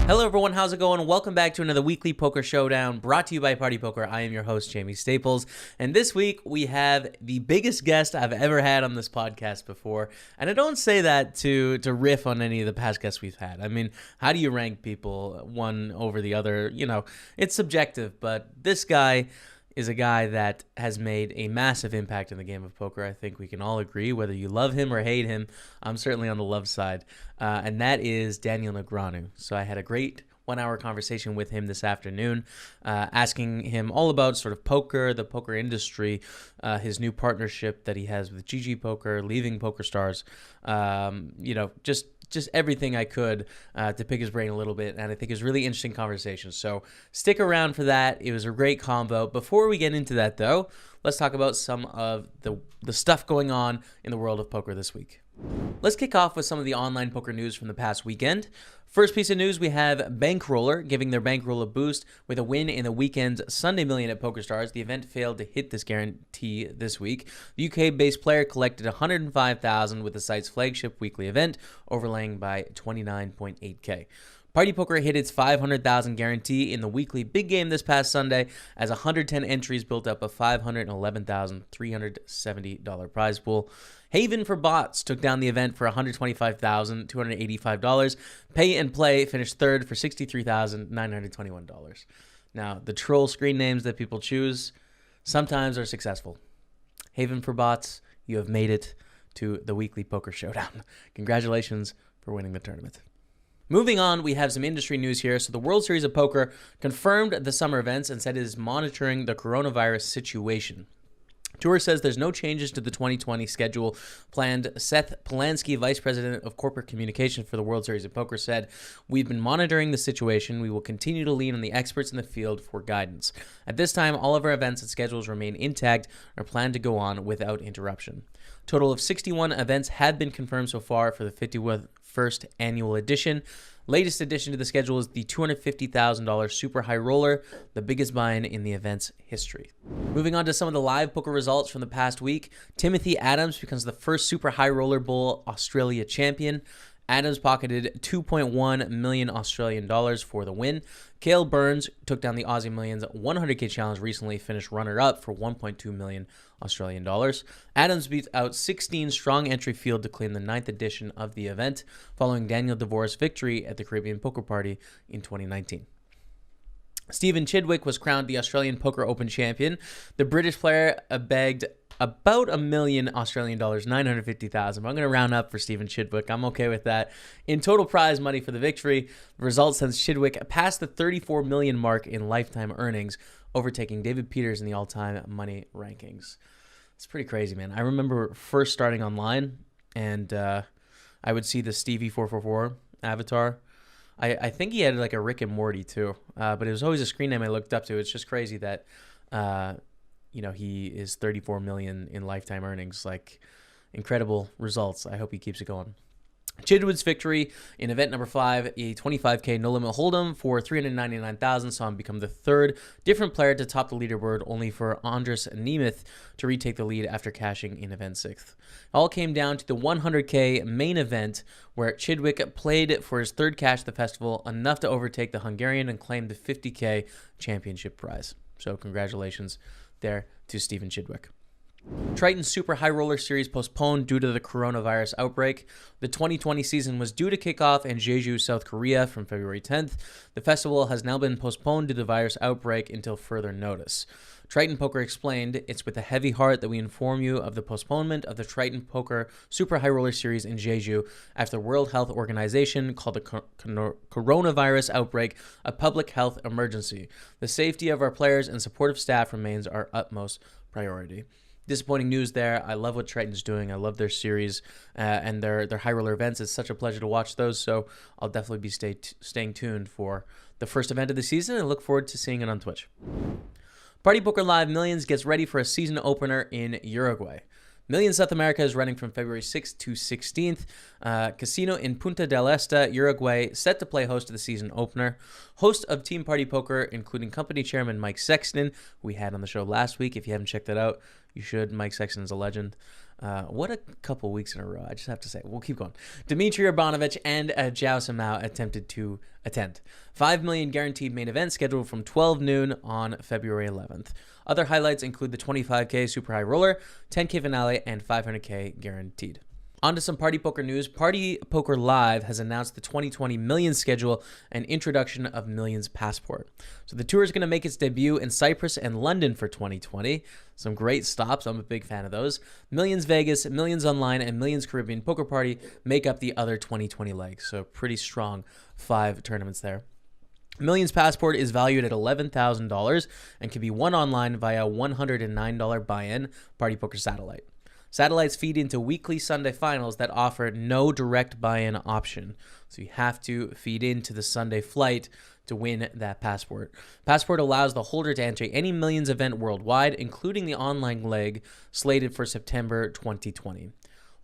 Hello everyone, how's it going? Welcome back to another weekly Poker Showdown brought to you by Party Poker. I am your host, Jamie Staples, and this week we have the biggest guest I've ever had on this podcast before, and I don't say that to riff on any of the past guests we've had. I mean, how do you rank people one over the other? You know, it's subjective, but this guy is a guy that has made a massive impact in the game of poker. I think we can all agree, whether you love him or hate him. I'm certainly on the love side, and that is Daniel Negreanu. So I had a great 1-hour conversation with him this afternoon, asking him all about sort of poker, the poker industry, his new partnership that he has with GG Poker, leaving PokerStars, just everything I could to pick his brain a little bit, and I think it was a really interesting conversation. So stick around for that. It was a great convo. Before we get into that, though, let's talk about some of the stuff going on in the world of poker this week. Let's kick off with some of the online poker news from the past weekend. First piece of news, we have Bankroller giving their bankroll a boost with a win in the weekend's Sunday Million at PokerStars. The event failed to hit this guarantee this week. The UK-based player collected $105,000 with the site's flagship weekly event, overlaying by 29.8K. Party Poker hit its $500,000 guarantee in the weekly big game this past Sunday as 110 entries built up a $511,370 prize pool. Haven for Bots took down the event for $125,285. Pay and Play finished third for $63,921. Now, the troll screen names that people choose sometimes are successful. Haven for Bots, you have made it to the weekly Poker Showdown. Congratulations for winning the tournament. Moving on, we have some industry news here. So the World Series of Poker confirmed the summer events and said it is monitoring the coronavirus situation. Tour says there's no changes to the 2020 schedule planned. Seth Polanski, Vice President of Corporate Communications for the World Series of Poker, said, "We've been monitoring the situation. We will continue to lean on the experts in the field for guidance. At this time, all of our events and schedules remain intact and are planned to go on without interruption." Total of 61 events have been confirmed so far for the 51st annual edition. Latest addition to the schedule is the $250,000 Super High Roller, the biggest buy-in in the event's history. Moving on to some of the live poker results from the past week, Timothy Adams becomes the first Super High Roller Bowl Australia champion. Adams pocketed 2.1 million Australian dollars for the win. Cale Burns took down the Aussie Millions 100K challenge recently, finished runner-up for 1.2 million Australian dollars. Adams beat out 16 strong entry field to claim the 9th edition of the event, following Daniel Devore's victory at the Caribbean Poker Party in 2019. Stephen Chidwick was crowned the Australian Poker Open champion. The British player bagged about $1 million Australian dollars, 950,000. I'm going to round up for Stephen Chidwick. I'm okay with that. In total prize money for the victory, the result sends Chidwick past the 34 million mark in lifetime earnings, overtaking David Peters in the all-time money rankings. It's pretty crazy, man. I remember first starting online, and I would see the Stevie444 avatar. I think he had like a Rick and Morty too, but it was always a screen name I looked up to. It's just crazy that he is 34 million in lifetime earnings. Like, incredible results. I hope he keeps it going. Chidwick's victory in event number 5, a 25K no limit hold'em for 399,000, saw him become the third different player to top the leaderboard, only for Andres Nemeth to retake the lead after cashing in event 6th. It all came down to the 100K main event, where Chidwick played for his third cash of the festival, enough to overtake the Hungarian and claim the 50K championship prize. So congratulations there to Stephen Chidwick. Triton's Super High Roller Series postponed due to the coronavirus outbreak. The 2020 season was due to kick off in Jeju, South Korea from February 10th. The festival has now been postponed due to the virus outbreak until further notice. Triton Poker explained, "It's with a heavy heart that we inform you of the postponement of the Triton Poker Super High Roller Series in Jeju after the World Health Organization called the coronavirus outbreak a public health emergency. The safety of our players and supportive staff remains our utmost priority." Disappointing news there. I love what Triton's doing. I love their series and their high roller events. It's such a pleasure to watch those, so I'll definitely be staying tuned for the first event of the season and look forward to seeing it on Twitch. Party Poker Live Millions gets ready for a season opener in Uruguay. Millions South America is running from February 6th to 16th. Casino in Punta del Este, Uruguay, set to play host to the season opener. Host of Team Party Poker, including company chairman Mike Sexton, who we had on the show last week. If you haven't checked that out, you should. Mike Sexton is a legend. What a couple weeks in a row, I just have to say. We'll keep going. Dmitry Urbanovich and Zhao Samao attempted to attend. 5 million guaranteed main event scheduled from 12 noon on February 11th. Other highlights include the 25K Super High Roller, 10K Finale, and 500K guaranteed. On to some Party Poker news. Party Poker Live has announced the 2020 Millions schedule and introduction of Millions Passport. So the tour is going to make its debut in Cyprus and London for 2020. Some great stops. I'm a big fan of those. Millions Vegas, Millions Online, and Millions Caribbean Poker Party make up the other 2020 legs. So pretty strong 5 tournaments there. Millions Passport is valued at $11,000 and can be won online via a $109 buy-in Party Poker Satellite. Satellites feed into weekly Sunday finals that offer no direct buy-in option. So you have to feed into the Sunday flight to win that passport. Passport allows the holder to enter any Millions event worldwide, including the online leg slated for September 2020.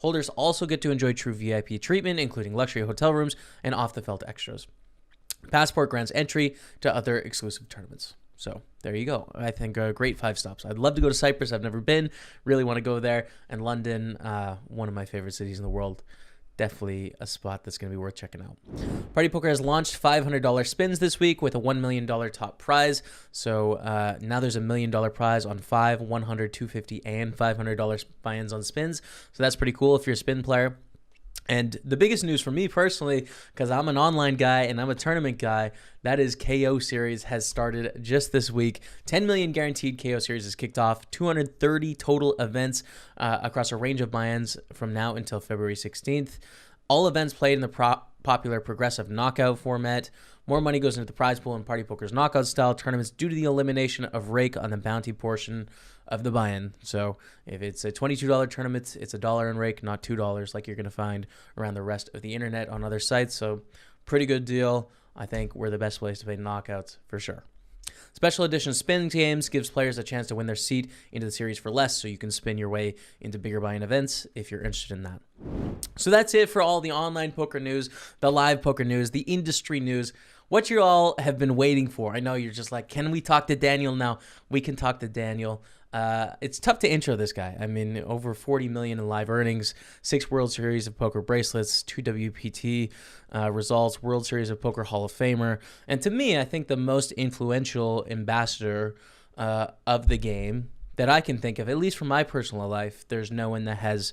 Holders also get to enjoy true VIP treatment, including luxury hotel rooms and off-the-felt extras. Passport grants entry to other exclusive tournaments. So there you go. I think a great 5 stops. I'd love to go to Cyprus. I've never been. Really want to go there. And London, one of my favorite cities in the world. Definitely a spot that's going to be worth checking out. Party Poker has launched $500 spins this week with a $1 million top prize. So now there's a $1 million prize on 5, 100, 250, and $500 buy-ins on spins. So that's pretty cool if you're a spin player. And the biggest news for me personally, because I'm an online guy and I'm a tournament guy, that is KO Series has started just this week. 10 million guaranteed KO Series is kicked off. 230 total events across a range of buy-ins from now until February 16th. All events played in the popular progressive knockout format. More money goes into the prize pool in Party Poker's knockout-style tournaments due to the elimination of rake on the bounty portion of the buy-in. So if it's a $22 tournament, it's $1 in rake, not $2 like you're going to find around the rest of the internet on other sites. So pretty good deal. I think we're the best place to play knockouts for sure. Special edition spin games gives players a chance to win their seat into the series for less, so you can spin your way into bigger buy-in events if you're interested in that. So that's it for all the online poker news, the live poker news, the industry news, what you all have been waiting for. I know you're just like, can we talk to Daniel now? We can talk to Daniel. It's tough to intro this guy. I mean, over 40 million in live earnings, 6 World Series of Poker bracelets, 2 WPT results, World Series of Poker Hall of Famer. And to me, I think the most influential ambassador of the game that I can think of, at least from my personal life. There's no one that has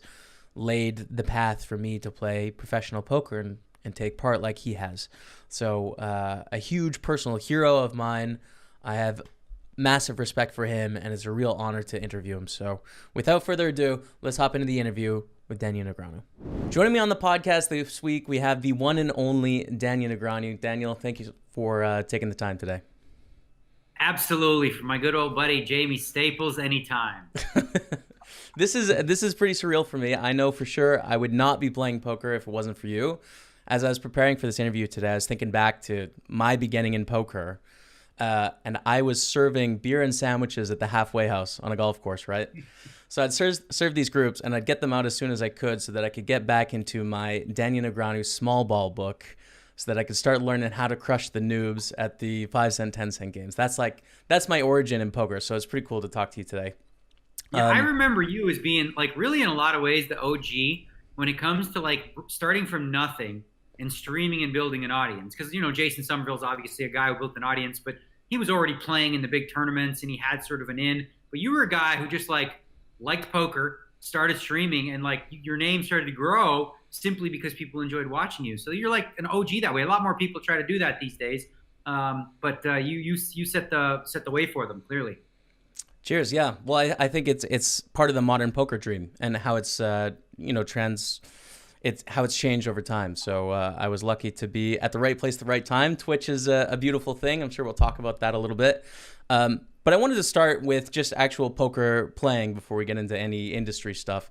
laid the path for me to play professional poker and take part like he has. So a huge personal hero of mine. I have massive respect for him, and it's a real honor to interview him. So without further ado, let's hop into the interview with Daniel Negreanu. Joining me on the podcast this week, we have the one and only Daniel Negreanu. Daniel, thank you for taking the time today. Absolutely. For my good old buddy, Jamie Staples, anytime. This is pretty surreal for me. I know for sure I would not be playing poker if it wasn't for you. As I was preparing for this interview today, I was thinking back to my beginning in poker. And I was serving beer and sandwiches at the halfway house on a golf course, right? So I'd serve these groups, and I'd get them out as soon as I could so that I could get back into my Daniel Negreanu small ball book so that I could start learning how to crush the noobs at the 5-cent, 10-cent games. That's my origin in poker, so it's pretty cool to talk to you today. Yeah, I remember you as being, like, really in a lot of ways the OG when it comes to, like, starting from nothing and streaming and building an audience. Because, you know, Jason Somerville's obviously a guy who built an audience, but he was already playing in the big tournaments and he had sort of an in. But you were a guy who just liked poker, started streaming, and like your name started to grow simply because people enjoyed watching you. So you're like an OG that way. A lot more people try to do that these days. But you set the way for them, clearly. Cheers. Yeah. Well, I think it's part of the modern poker dream and how it's it's how it's changed over time. So I was lucky to be at the right place at the right time. Twitch is a beautiful thing. I'm sure we'll talk about that a little bit. But I wanted to start with just actual poker playing before we get into any industry stuff.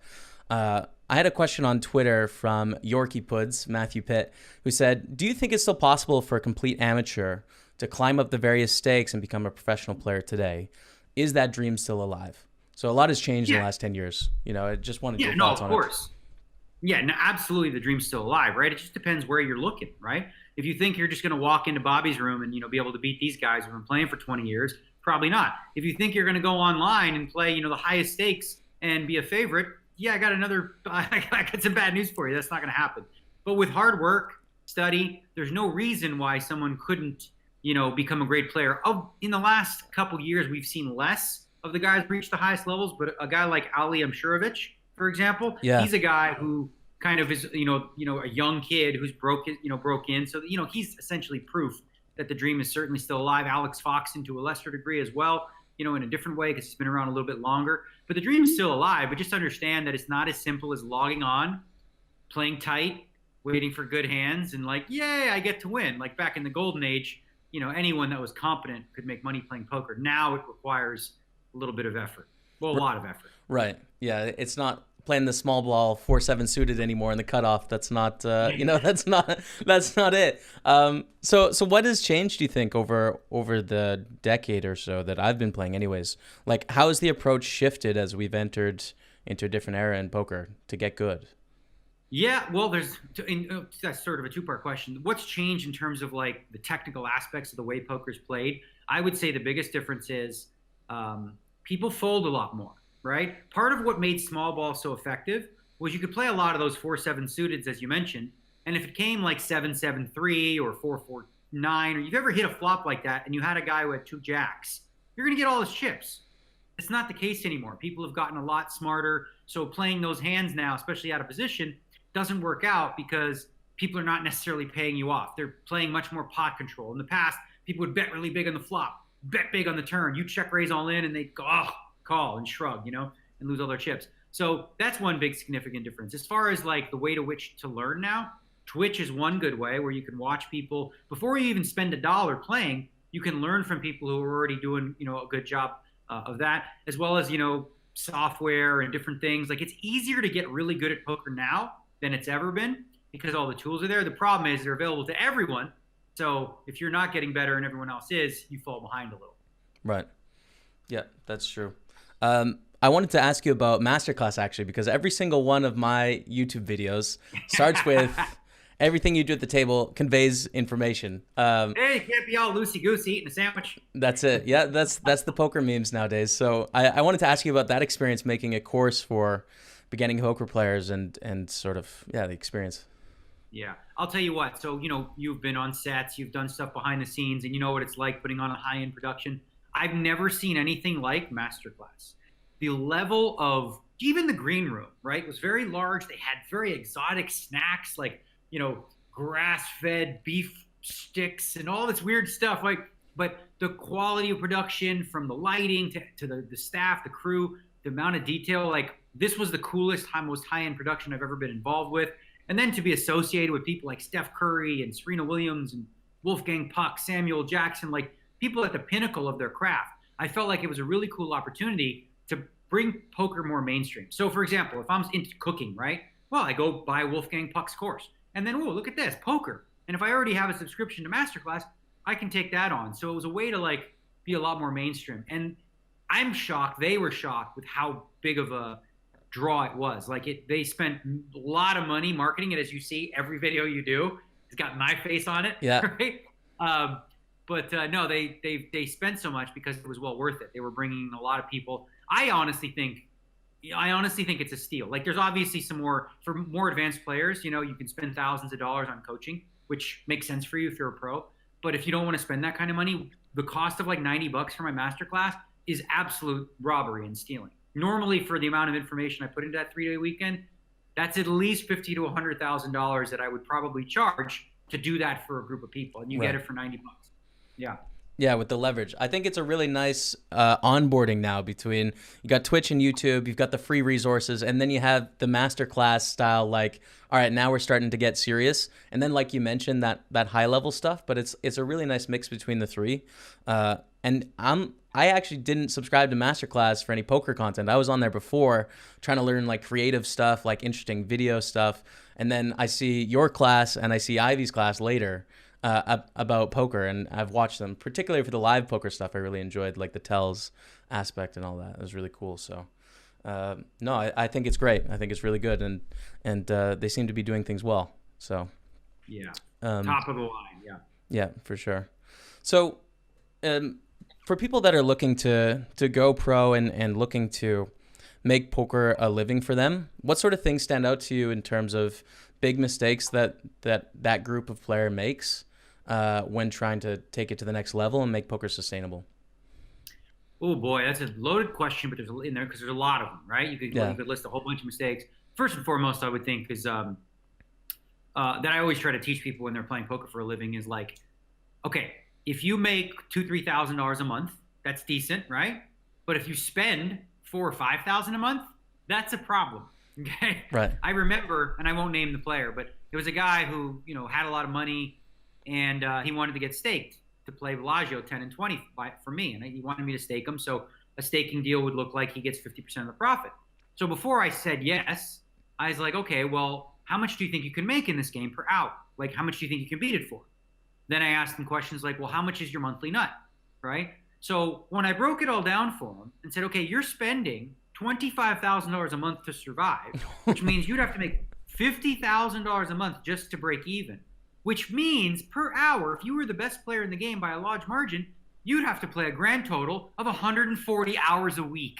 I had a question on Twitter from Yorkie Puds, Matthew Pitt, who said, do you think it's still possible for a complete amateur to climb up the various stakes and become a professional player today? Is that dream still alive? So a lot has changed in the last 10 years. You know, I just wanted your thoughts on it. Yeah, no, of course. Yeah, no, absolutely. The dream's still alive, right? It just depends where you're looking, right? If you think you're just going to walk into Bobby's room and, be able to beat these guys who've been playing for 20 years, probably not. If you think you're going to go online and play, the highest stakes and be a favorite, yeah, I got some bad news for you. That's not going to happen. But with hard work, study, there's no reason why someone couldn't, become a great player. In the last couple years, we've seen less of the guys reach the highest levels, but a guy like Ali Amshurovich, for example, Yeah. he's a guy who kind of is, a young kid who's broke in. So, he's essentially proof that the dream is certainly still alive. Alex Foxen to a lesser degree as well, in a different way because he's been around a little bit longer. But the dream is still alive. But just understand that it's not as simple as logging on, playing tight, waiting for good hands, and like, yay, I get to win. Like back in the golden age, anyone that was competent could make money playing poker. Now it requires a little bit of effort. Well, a lot of effort. Right. Yeah. It's not playing the small ball 4-7 suited anymore in the cutoff. That's not, that's not it. So what has changed, do you think, over the decade or so that I've been playing anyways? Like, how has the approach shifted as we've entered into a different era in poker to get good? Yeah, well, that's sort of a two-part question. What's changed in terms of like the technical aspects of the way poker's played? I would say the biggest difference is people fold a lot more, right? Part of what made small ball so effective was you could play a lot of those 4-7 suiteds, as you mentioned, and if it came like 7-7-3 or 4-4-9, or you've ever hit a flop like that and you had a guy who had 2 jacks, you're going to get all his chips. It's not the case anymore. People have gotten a lot smarter, so playing those hands now, especially out of position, doesn't work out because people are not necessarily paying you off. They're playing much more pot control. In the past, people would bet really big on the flop, bet big on the turn. You check raise all in and they'd go, call and shrug, and lose all their chips. So that's one big significant difference. As far as like the way to which to learn now, Twitch is one good way where you can watch people before you even spend $1 playing. You can learn from people who are already doing, a good job of that, as well as, software and different things. Like it's easier to get really good at poker now than it's ever been because all the tools are there. The problem is they're available to everyone. So if you're not getting better and everyone else is, you fall behind a little. Right. Yeah, that's true. I wanted to ask you about Masterclass actually, because every single one of my YouTube videos starts with everything you do at the table conveys information. Hey, you can't be all loosey-goosey eating a sandwich. That's it. Yeah, that's the poker memes nowadays. So I wanted to ask you about that experience making a course for beginning poker players and sort of, the experience. Yeah, I'll tell you what. So, you've been on sets, you've done stuff behind the scenes, and you know what it's like putting on a high-end production. I've never seen anything like Masterclass. The level of, even the green room, right, was very large. They had very exotic snacks like, grass-fed beef sticks and all this weird stuff. But the quality of production, from the lighting to the staff, the crew, the amount of detail, like this was the coolest, most high-end production I've ever been involved with. And then to be associated with people like Steph Curry and Serena Williams and Wolfgang Puck, Samuel Jackson, like people at the pinnacle of their craft, I felt like it was a really cool opportunity to bring poker more mainstream. So, for example, if I'm into cooking, right? Well, I go buy Wolfgang Puck's course. And then, look at this, poker. And if I already have a subscription to Masterclass, I can take that on. So it was a way to like be a lot more mainstream. And I'm shocked. They were shocked with how big of a draw it was. Like they spent a lot of money marketing it. As you see, every video you do has got my face on it. Yeah. Right. But no, they spent so much because it was well worth it. They were bringing a lot of people. I honestly think it's a steal. Like there's obviously some more for more advanced players. You can spend thousands of dollars on coaching, which makes sense for you if you're a pro. But if you don't want to spend that kind of money, the cost of like $90 for my masterclass is absolute robbery and stealing. Normally, for the amount of information I put into that 3-day weekend, that's at least $50,000 to $100,000 that I would probably charge to do that for a group of people, and you get it for $90. Yeah. Yeah, with the leverage. I think it's a really nice onboarding now between, you got Twitch and YouTube, you've got the free resources, and then you have the masterclass style, like, all right, now we're starting to get serious. And then, like you mentioned, that high level stuff, but it's a really nice mix between the three. And I actually didn't subscribe to Masterclass for any poker content. I was on there before trying to learn like creative stuff, like interesting video stuff. And then I see your class and I see Ivy's class later about poker, and I've watched them, particularly for the live poker stuff. I really enjoyed like the tells aspect and all that. It was really cool. So no, I think it's great. I think it's really good, and they seem to be doing things well. So yeah, top of the line. Yeah, for sure. So for people that are looking to go pro and looking to make poker a living for them. What sort of things stand out to you in terms of big mistakes that group of player makes when trying to take it to the next level and make poker sustainable? Oh boy, that's a loaded question, but there's in there because there's a lot of them, right? You could list a whole bunch of mistakes. First and foremost, I would think is that I always try to teach people when they're playing poker for a living is like, okay, if you make $2,000-$3,000 a month, that's decent, right? But if you spend $4,000 or $5,000 a month, that's a problem. Okay. Right. I remember, and I won't name the player, but there was a guy who, had a lot of money, and he wanted to get staked to play Bellagio 10 and 20 for me, and he wanted me to stake him. So a staking deal would look like he gets 50% of the profit. So before I said yes, I was like, okay, well, how much do you think you can make in this game per hour? Like, how much do you think you can beat it for? Then I asked him questions like, well, how much is your monthly nut, right? So when I broke it all down for him and said, okay, you're spending $25,000 a month to survive, which means you'd have to make $50,000 a month just to break even, which means per hour, if you were the best player in the game by a large margin, you'd have to play a grand total of 140 hours a week.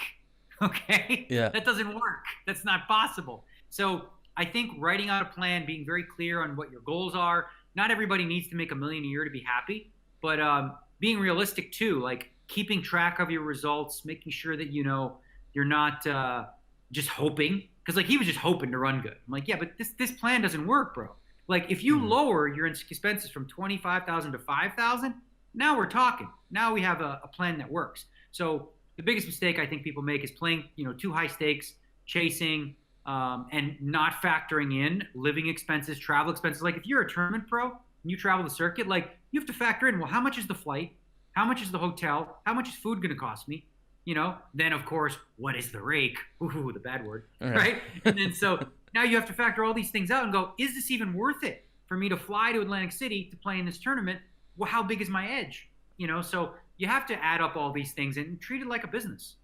Okay? Yeah. That doesn't work. That's not possible. So I think writing out a plan, being very clear on what your goals are. Not everybody needs to make $1 million a year to be happy, but being realistic too, like keeping track of your results, making sure that you're not just hoping, because like he was just hoping to run good. I'm like, yeah, but this plan doesn't work, bro. Like if you lower your expenses from 25,000 to 5,000, now we're talking. Now we have a plan that works. So the biggest mistake I think people make is playing too high stakes, chasing, and not factoring in living expenses, travel expenses. Like if you're a tournament pro and you travel the circuit, like you have to factor in, well, how much is the flight? How much is the hotel? How much is food going to cost me? Then of course, what is the rake? Ooh, the bad word, right? And then so now you have to factor all these things out and go, is this even worth it for me to fly to Atlantic City to play in this tournament? Well, how big is my edge? So you have to add up all these things and treat it like a business.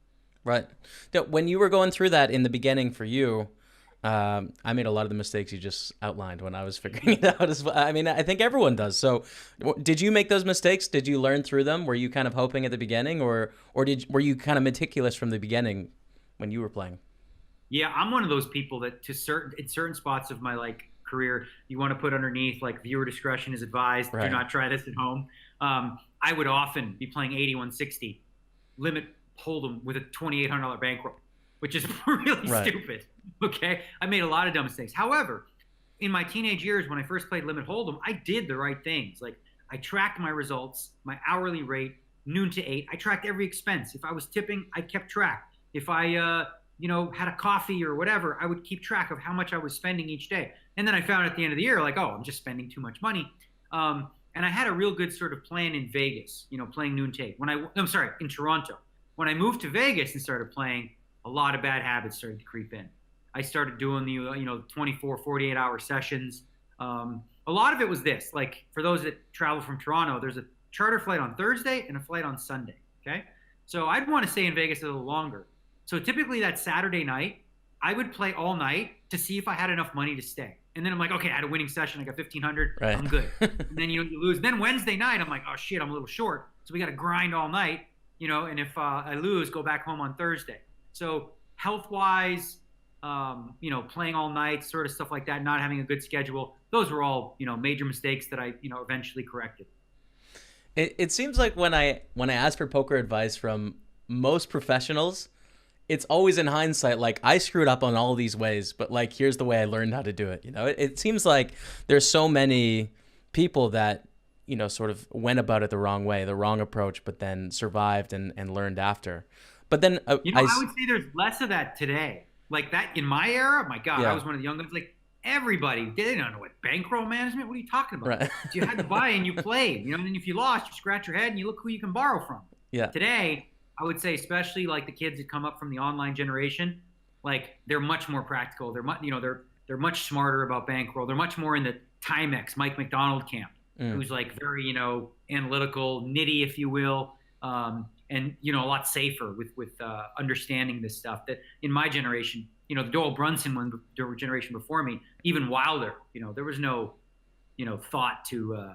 Right. Now, when you were going through that in the beginning for you, I made a lot of the mistakes you just outlined when I was figuring it out as well. I mean, I think everyone does. So did you make those mistakes? Did you learn through them? Were you kind of hoping at the beginning or were you kind of meticulous from the beginning when you were playing? Yeah, I'm one of those people that in certain spots of my career, you want to put underneath viewer discretion is advised. Right. Do not try this at home. I would often be playing 8160 limit hold'em with a $2,800 bankroll, which is really stupid. Okay, I made a lot of dumb mistakes. However, in my teenage years when I first played limit hold'em, I did the right things. Like I tracked my results, my hourly rate, noon to 8. I tracked every expense. If I was tipping, I kept track. If I had a coffee or whatever, I would keep track of how much I was spending each day. And then I found at the end of the year, I'm just spending too much money. And I had a real good sort of plan in Vegas, playing noon to 8. In Toronto. When I moved to Vegas and started playing, a lot of bad habits started to creep in. I started doing the 24, 48-hour sessions. A lot of it was this. Like for those that travel from Toronto, there's a charter flight on Thursday and a flight on Sunday. Okay, so I'd want to stay in Vegas a little longer. So typically that Saturday night, I would play all night to see if I had enough money to stay. And then I'm like, okay, I had a winning session. I got 1,500. Right. I'm good. And then you lose. Then Wednesday night, I'm like, oh shit, I'm a little short. So we got to grind all night. And if I lose, go back home on Thursday. So health-wise, playing all night, sort of stuff like that, not having a good schedule. Those were all, major mistakes that I, eventually corrected. It seems like when I ask for poker advice from most professionals, it's always in hindsight, like I screwed up on all these ways, but here's the way I learned how to do it. It seems like there's so many people that, sort of went about it the wrong way, the wrong approach, but then survived and learned after. But then I would say there's less of that today. Like that in my era, my God, I was one of the young guys. Like everybody, they don't know what bankroll management. What are you talking about? Right. You had to buy and you played. And then if you lost, you scratch your head and you look who you can borrow from. Yeah. Today, I would say, especially the kids that come up from the online generation, they're much more practical. They're they're much smarter about bankroll. They're much more in the Timex, Mike McDonald camp, who's very analytical, nitty, if you will. And a lot safer with understanding this stuff. That in my generation, the Doyle Brunson generation before me, even wilder. There was no, thought to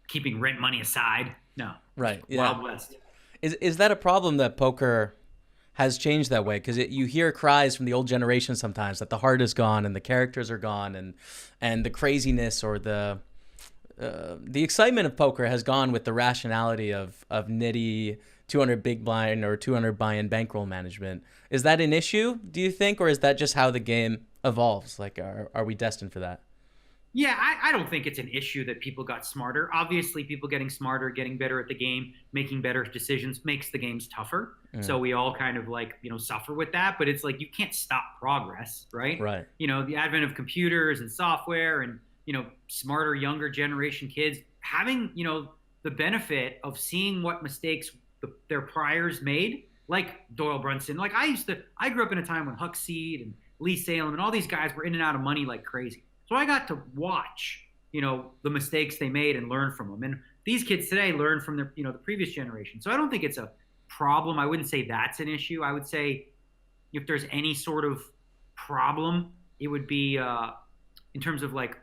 keeping rent money aside. No, right, Wild West. Is that a problem that poker has changed that way, because you hear cries from the old generation sometimes that the heart is gone and the characters are gone, and the craziness or the excitement of poker has gone with the rationality of nitty 200 big blind or 200 buy-in bankroll management. Is that an issue, do you think, or is that just how the game evolves? Like, are we destined for that? Yeah, I don't think it's an issue that people got smarter. Obviously, people getting smarter, getting better at the game, making better decisions makes the games tougher. So we all kind of like, suffer with that. But it's like you can't stop progress, right? Right. The advent of computers and software and, smarter, younger generation kids having, the benefit of seeing what mistakes their priors made, like Doyle Brunson. Like I grew up in a time when Huck Seed and Lee Salem and all these guys were in and out of money like crazy. So I got to watch, the mistakes they made and learn from them. And these kids today learn from their, the previous generation. So I don't think it's a problem. I wouldn't say that's an issue. I would say if there's any sort of problem, it would be in terms of like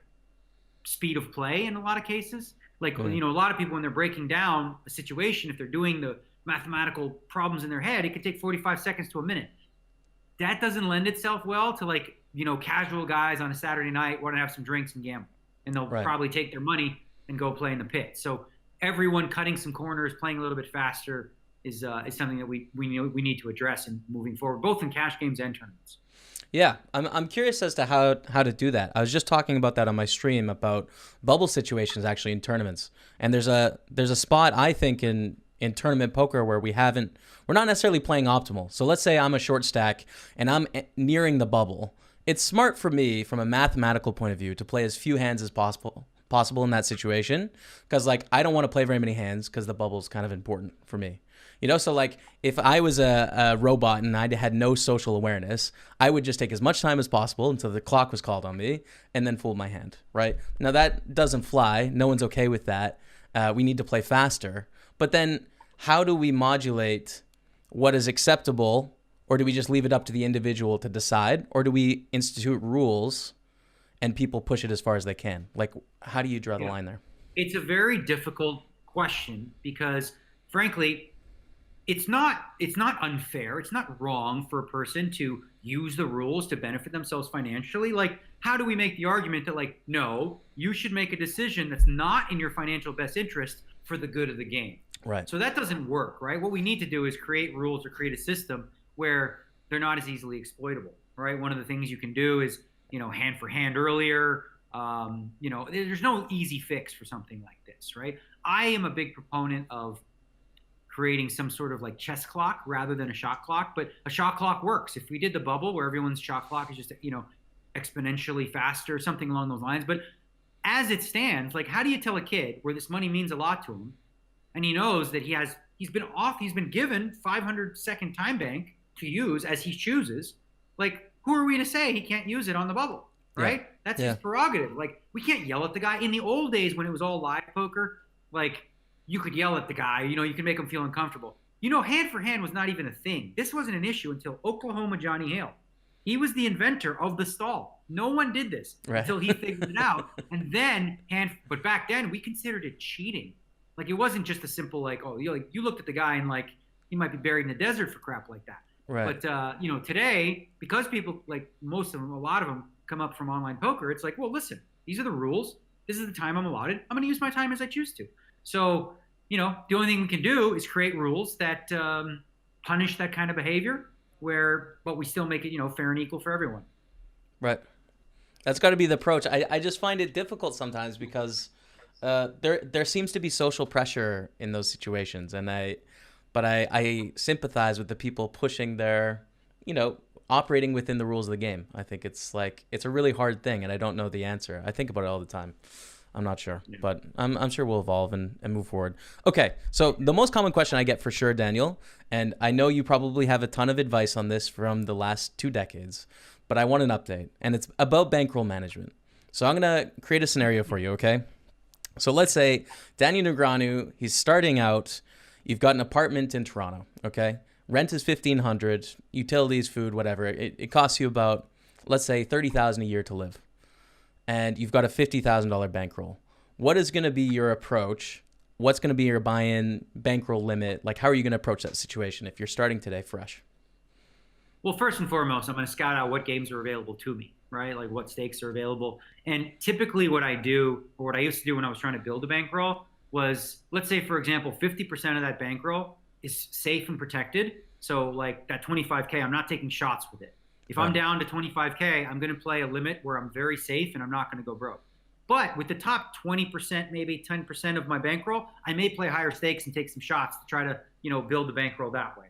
speed of play in a lot of cases. Like, a lot of people when they're breaking down a situation, if they're doing the mathematical problems in their head, it could take 45 seconds to a minute. That doesn't lend itself well to like, casual guys on a Saturday night want to have some drinks and gamble, and they'll probably take their money and go play in the pit. So everyone cutting some corners, playing a little bit faster is something that we need to address in moving forward, both in cash games and tournaments. Yeah, I'm curious as to how to do that. I was just talking about that on my stream about bubble situations actually in tournaments, and there's a spot I think in tournament poker where we're not necessarily playing optimal. So let's say I'm a short stack and I'm nearing the bubble. It's smart for me from a mathematical point of view to play as few hands as possible in that situation, because like I don't want to play very many hands because the bubble's kind of important for me. So like if I was a robot and I had no social awareness, I would just take as much time as possible until the clock was called on me and then fold my hand, right? Now that doesn't fly. No one's okay with that. We need to play faster. But then how do we modulate what is acceptable? Or do we just leave it up to the individual to decide? Or do we institute rules and people push it as far as they can? Like, how do you draw the line there? It's a very difficult question because, frankly, it's not unfair. It's not wrong for a person to use the rules to benefit themselves financially. Like, how do we make the argument that, like, no, you should make a decision that's not in your financial best interest for the good of the game? Right. So that doesn't work, right? What we need to do is create rules or create a system where they're not as easily exploitable, right? One of the things you can do is, hand for hand earlier. There's no easy fix for something like this, right? I am a big proponent of creating some sort of like chess clock rather than a shot clock, but a shot clock works. If we did the bubble where everyone's shot clock is just, exponentially faster, something along those lines. But as it stands, like, how do you tell a kid where this money means a lot to him and he knows that he's been given 500-second time bank to use as he chooses? Like, who are we to say he can't use it on the bubble, right? Yeah. That's his prerogative. Like, we can't yell at the guy. In the old days when it was all live poker, like, you could yell at the guy, you can make him feel uncomfortable. Hand for hand was not even a thing. This wasn't an issue until Oklahoma Johnny Hale. He was the inventor of the stall. No one did this until he figured it out. And then but back then we considered it cheating. Like, it wasn't just a simple like, oh, you looked at the guy and like he might be buried in the desert for crap like that. Right. But today, because people, like most of them, a lot of them come up from online poker, it's like, well, listen, these are the rules. This is the time I'm allotted. I'm going to use my time as I choose to. So, the only thing we can do is create rules that punish that kind of behavior, but we still make it, fair and equal for everyone. Right. That's got to be the approach. I just find it difficult sometimes because there seems to be social pressure in those situations, but I sympathize with the people pushing their, operating within the rules of the game. I think it's a really hard thing, and I don't know the answer. I think about it all the time. I'm not sure, but I'm sure we'll evolve and move forward. Okay, so the most common question I get for sure, Daniel, and I know you probably have a ton of advice on this from the last 2 decades, but I want an update, and it's about bankroll management. So I'm going to create a scenario for you, okay? So let's say Daniel Negreanu, he's starting out. You've got an apartment in Toronto, okay? Rent is $1,500, utilities, food, whatever. It costs you about, let's say, $30,000 a year to live. And you've got a $50,000 bankroll. What is going to be your approach? What's going to be your buy-in bankroll limit? Like, how are you going to approach that situation if you're starting today fresh? Well, first and foremost, I'm going to scout out what games are available to me, right? Like what stakes are available. And typically what I do, or what I used to do when I was trying to build a bankroll was, let's say, for example, 50% of that bankroll is safe and protected. So like that 25K, I'm not taking shots with it. If I'm down to 25K, I'm going to play a limit where I'm very safe and I'm not going to go broke. But with the top 20%, maybe 10% of my bankroll, I may play higher stakes and take some shots to try to, build the bankroll that way.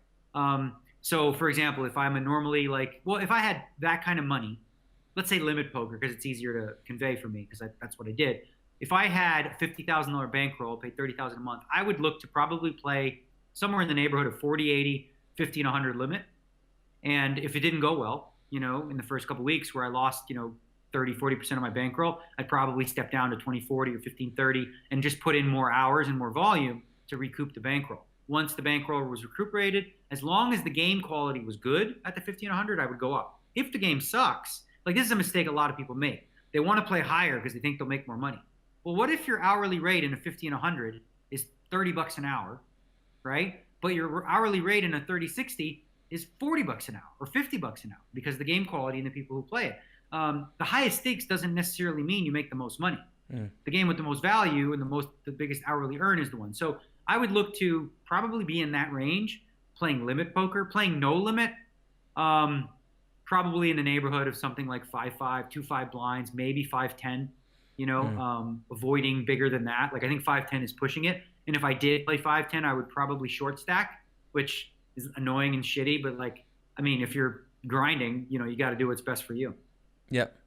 So for example, if I'm if I had that kind of money, let's say limit poker, because it's easier to convey for me, because that's what I did. If I had a $50,000 bankroll, paid $30,000 a month, I would look to probably play somewhere in the neighborhood of 40, 80, 50, and 100 limit. And if it didn't go well, in the first couple of weeks where I lost, 30, 40% of my bankroll, I'd probably step down to 20, 40 or 15, 30 and just put in more hours and more volume to recoup the bankroll. Once the bankroll was recuperated, as long as the game quality was good at the 50 and 100, I would go up. If the game sucks, like this is a mistake a lot of people make. They want to play higher because they think they'll make more money. Well, what if your hourly rate in a 50 and 100 is $30 an hour, right? But your hourly rate in a 30-60 is $40 an hour or $50 an hour because the game quality and the people who play it. The highest stakes doesn't necessarily mean you make the most money. The game with the most value and the biggest hourly earn is the one. So I would look to probably be in that range, playing limit poker, playing no limit, probably in the neighborhood of something like 5-5, 2-5 blinds, maybe 5-10, avoiding bigger than that. Like I think 5-10 is pushing it. And if I did play 5-10, I would probably short stack, which is annoying and shitty. But if you're grinding, you got to do what's best for you. Yep.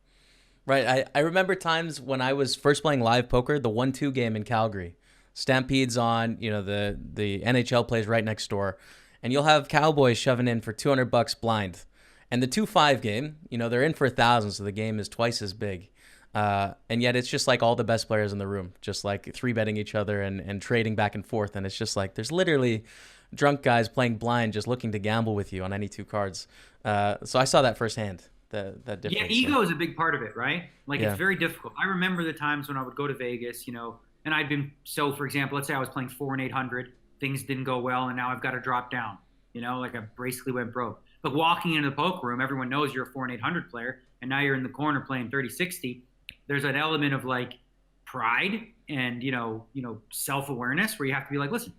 Right. I remember times when I was first playing live poker, the 1-2 game in Calgary. Stampede's on, the NHL plays right next door. And you'll have Cowboys shoving in for $200 blind. And the 2-5 game, they're in for 1,000, so the game is twice as big. And yet it's just like all the best players in the room, just like 3-betting each other and trading back and forth. And it's just like there's literally drunk guys playing blind just looking to gamble with you on any two cards. So I saw that firsthand. That difference. Yeah, ego is a big part of it, right? It's very difficult. I remember the times when I would go to Vegas, and I'd been for example, let's say I was playing 4 and 800, things didn't go well, and now I've got to drop down. I basically went broke. But walking into the poker room, everyone knows you're a 4 and 800 player, and now you're in the corner playing 30-60. There's an element of pride and self-awareness where you have to be like, listen,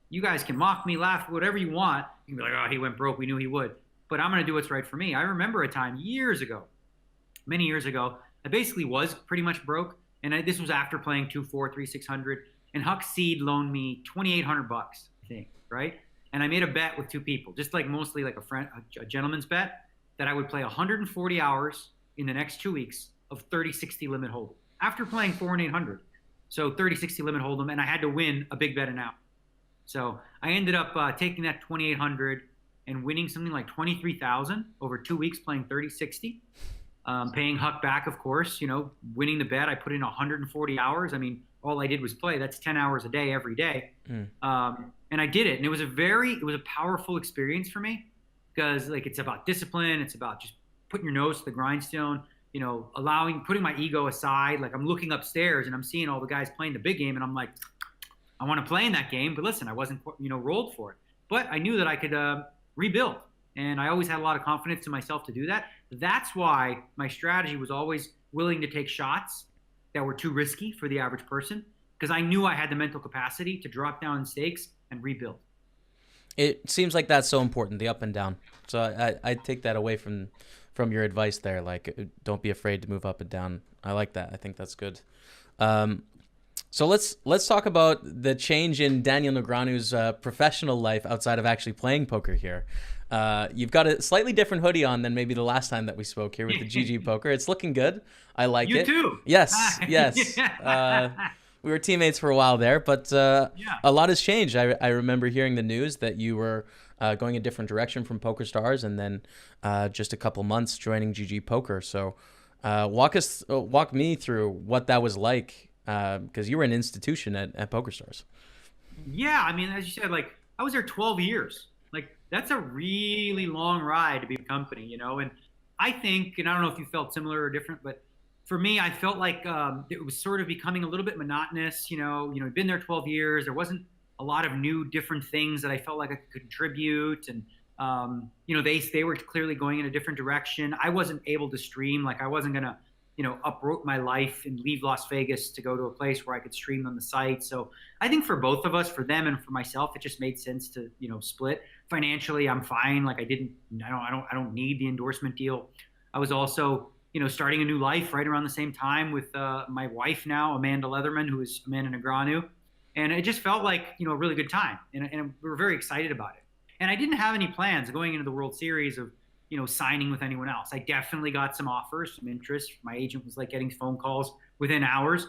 you guys can mock me, laugh, whatever you want. You can be like, oh, he went broke. We knew he would. But I'm going to do what's right for me. I remember a time many years ago, I basically was pretty much broke. And this was after playing 2-4, 3-600. And Huck Seed loaned me $2,800, I think, right? And I made a bet with two people, just mostly like a gentleman's bet, that I would play 140 hours in the next 2 weeks of 30-60 limit hold'em after playing 4 and 800. So 30-60 limit hold'em, and I had to win a big bet and out. So I ended up taking that 2,800 and winning something like 23,000 over 2 weeks playing 30-60, paying Huck back, of course, winning the bet. I put in 140 hours. All I did was play. That's 10 hours a day, every day. And I did it. And it was a powerful experience for me because it's about discipline. It's about just putting your nose to the grindstone, putting my ego aside. I'm looking upstairs and I'm seeing all the guys playing the big game. And I'm like, I want to play in that game, but listen, I wasn't, rolled for it. But I knew that I could rebuild. And I always had a lot of confidence in myself to do that. That's why my strategy was always willing to take shots that were too risky for the average person, because I knew I had the mental capacity to drop down in stakes and rebuild. It seems like that's so important, the up and down. So I take that away from your advice there. Don't be afraid to move up and down. I like that. I think that's good. So let's talk about the change in Daniel Negreanu's professional life outside of actually playing poker here. You've got a slightly different hoodie on than maybe the last time that we spoke here with the GG Poker. It's looking good. I like it. You too. Yes. We were teammates for a while there, but a lot has changed. I remember hearing the news that you were going a different direction from PokerStars, and then just a couple months joining GG Poker. So walk me through what that was like, because you were an institution at PokerStars. Yeah, as you said, I was there 12 years. That's a really long ride to be a company, and I think, and I don't know if you felt similar or different, but for me, I felt like it was sort of becoming a little bit monotonous. I'd been there 12 years. There wasn't a lot of new, different things that I felt like I could contribute. And They were clearly going in a different direction. I wasn't able to stream. Like I wasn't going to, uproot my life and leave Las Vegas to go to a place where I could stream on the site. So I think for both of us, for them and for myself, it just made sense to, split. Financially, I'm fine. Like I don't need the endorsement deal. I was also, starting a new life right around the same time with my wife now, Amanda Leatherman, who is Amanda Negreanu. And it just felt like, a really good time. And we were very excited about it. And I didn't have any plans going into the World Series of, signing with anyone else. I definitely got some offers, some interest. My agent was like getting phone calls within hours.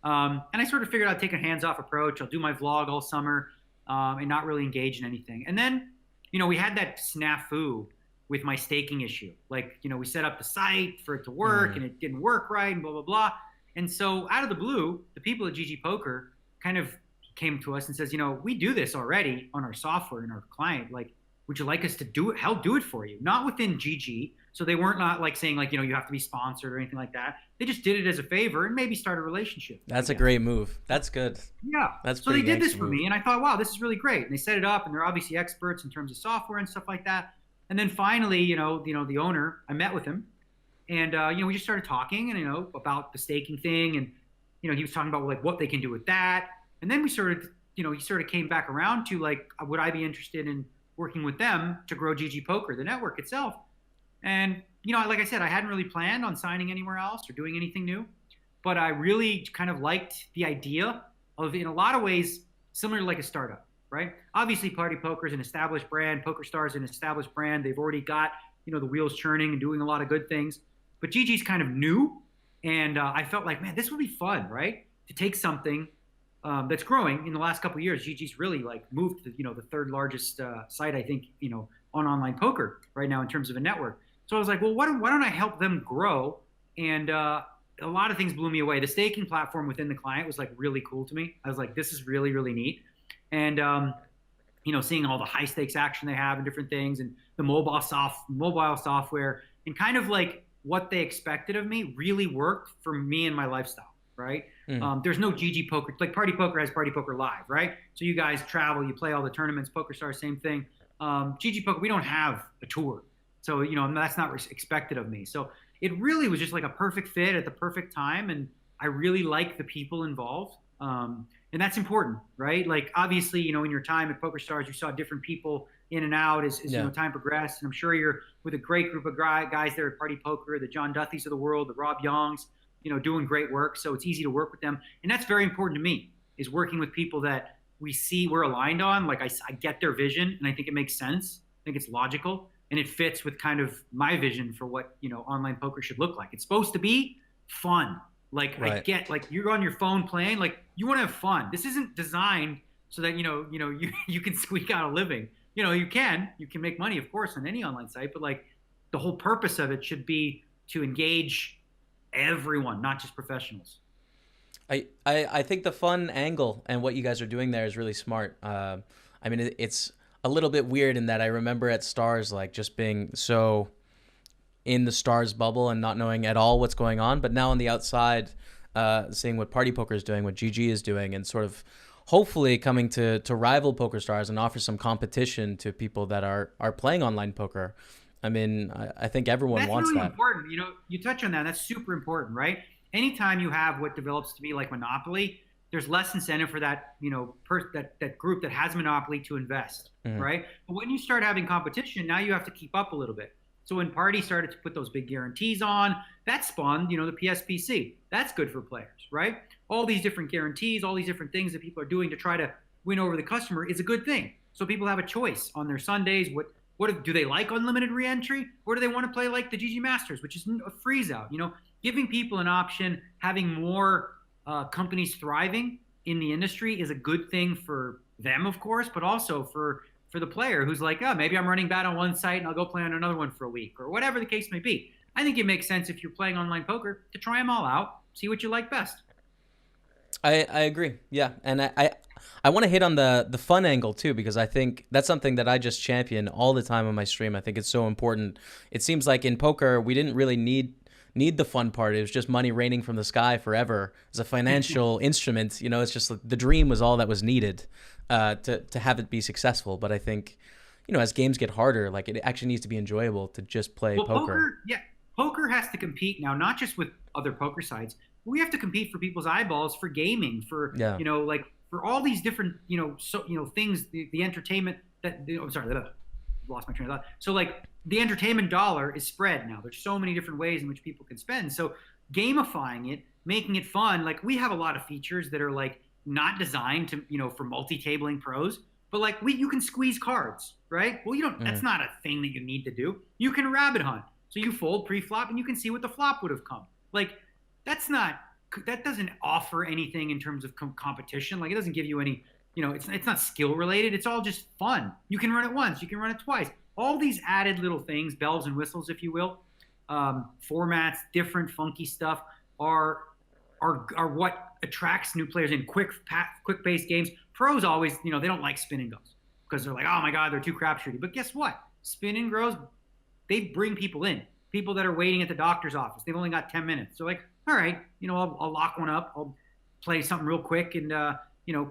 And I sort of figured I'd take a hands-off approach. I'll do my vlog all summer and not really engage in anything. And then, we had that snafu with my staking issue. Like, we set up the site for it to work and it didn't work right and blah, blah, blah. And so out of the blue, the people at GG Poker kind of came to us and says, we do this already on our software and our client. Like, would you like us to do it? I'll do it for you. Not within GG. So they weren't not like saying like, you have to be sponsored or anything like that. They just did it as a favor and maybe start a relationship. That's a great move. That's good. Yeah. That's so they did this for me and I thought, wow, this is really great. And they set it up and they're obviously experts in terms of software and stuff like that. And then finally, the owner, I met with him and, we just started talking and, about the staking thing. And, he was talking about like what they can do with that. And then we started, he sort of came back around to like, would I be interested in working with them to grow GG Poker, the network itself? And, like I said, I hadn't really planned on signing anywhere else or doing anything new, but I really kind of liked the idea of, in a lot of ways, similar to like a startup, right? Obviously, Party Poker is an established brand. PokerStars is an established brand. They've already got, the wheels churning and doing a lot of good things. But GG's kind of new. And I felt like, man, this would be fun, right? To take something that's growing. In the last couple of years, GG's really like moved to, the third largest site, I think, on online poker right now in terms of a network. So I was like, well, why don't I help them grow? And a lot of things blew me away. The staking platform within the client was like really cool to me. I was like, this is really, really neat. And, seeing all the high stakes action they have and different things and the mobile software and kind of like what they expected of me really worked for me and my lifestyle, right? There's no GG Poker. Like Party Poker has Party Poker Live, right? So you guys travel, you play all the tournaments. PokerStars, same thing. GG Poker, we don't have a tour. So, that's not expected of me. So it really was just like a perfect fit at the perfect time. And I really like the people involved. And that's important, right? Like obviously, in your time at PokerStars, you saw different people in and out as time progressed. And I'm sure you're with a great group of guys there at Party Poker, the John Duthys of the world, the Rob Youngs, doing great work. So it's easy to work with them. And that's very important to me, is working with people that we're aligned on. Like I get their vision and I think it makes sense. I think it's logical and it fits with kind of my vision for what, online poker should look like. It's supposed to be fun. Like right. I get like you're on your phone playing, like you want to have fun. This isn't designed so that, you can squeak out a living. You can make money, of course, on any online site, but like the whole purpose of it should be to engage everyone, not just professionals. I think the fun angle and what you guys are doing there is really smart. I mean, it's a little bit weird in that I remember at Stars, like just being so in the Stars bubble and not knowing at all what's going on. But now on the outside, seeing what Party Poker is doing, what GG is doing, and sort of hopefully coming to rival PokerStars and offer some competition to people that are playing online poker. I mean, I think everyone wants that. That's really important. You touch on that. That's super important, right? Anytime you have what develops to be like Monopoly, there's less incentive for that, that group that has Monopoly to invest, right? But when you start having competition, now you have to keep up a little bit. So when Party started to put those big guarantees on, that spawned, the PSPC. That's good for players, right? All these different guarantees, all these different things that people are doing to try to win over the customer is a good thing. So people have a choice on their Sundays. What do they like unlimited reentry, or do they want to play like the GG Masters, which is a freeze out? Giving people an option, having more companies thriving in the industry is a good thing for them, of course, but also for the player who's like, oh, maybe I'm running bad on one site and I'll go play on another one for a week, or whatever the case may be. I think it makes sense if you're playing online poker to try them all out, see what you like best. I agree. Yeah. And I want to hit on the fun angle too, because I think that's something that I just champion all the time on my stream. I think it's so important. It seems like in poker, we didn't really need the fun part. It was just money raining from the sky forever as a financial instrument. It's just the dream was all that was needed to have it be successful. But I think, as games get harder, like it actually needs to be enjoyable to just play poker. Poker has to compete now, not just with other poker sites. We have to compete for people's eyeballs, for gaming, for like for all these different things, the entertainment that I'm sorry, lost my train of thought. So like the entertainment dollar is spread now. There's so many different ways in which people can spend. So gamifying it, making it fun. Like we have a lot of features that are like not designed to for multi-tabling pros, but like you can squeeze cards, right? Well, you don't. That's not a thing that you need to do. You can rabbit hunt. So you fold pre-flop and you can see what the flop would have come. Like that doesn't offer anything in terms of competition. Like it doesn't give you any, it's not skill related. It's all just fun. You can run it once, you can run it twice. All these added little things, bells and whistles, if you will, formats, different funky stuff are what attracts new players in quick paced games. Pros always, they don't like spin and goes because they're like, oh my God, they're too crapshooty. But guess what? Spin and goes, they bring people in. People that are waiting at the doctor's office. They've only got 10 minutes. They're like, all right, I'll lock one up. I'll play something real quick and,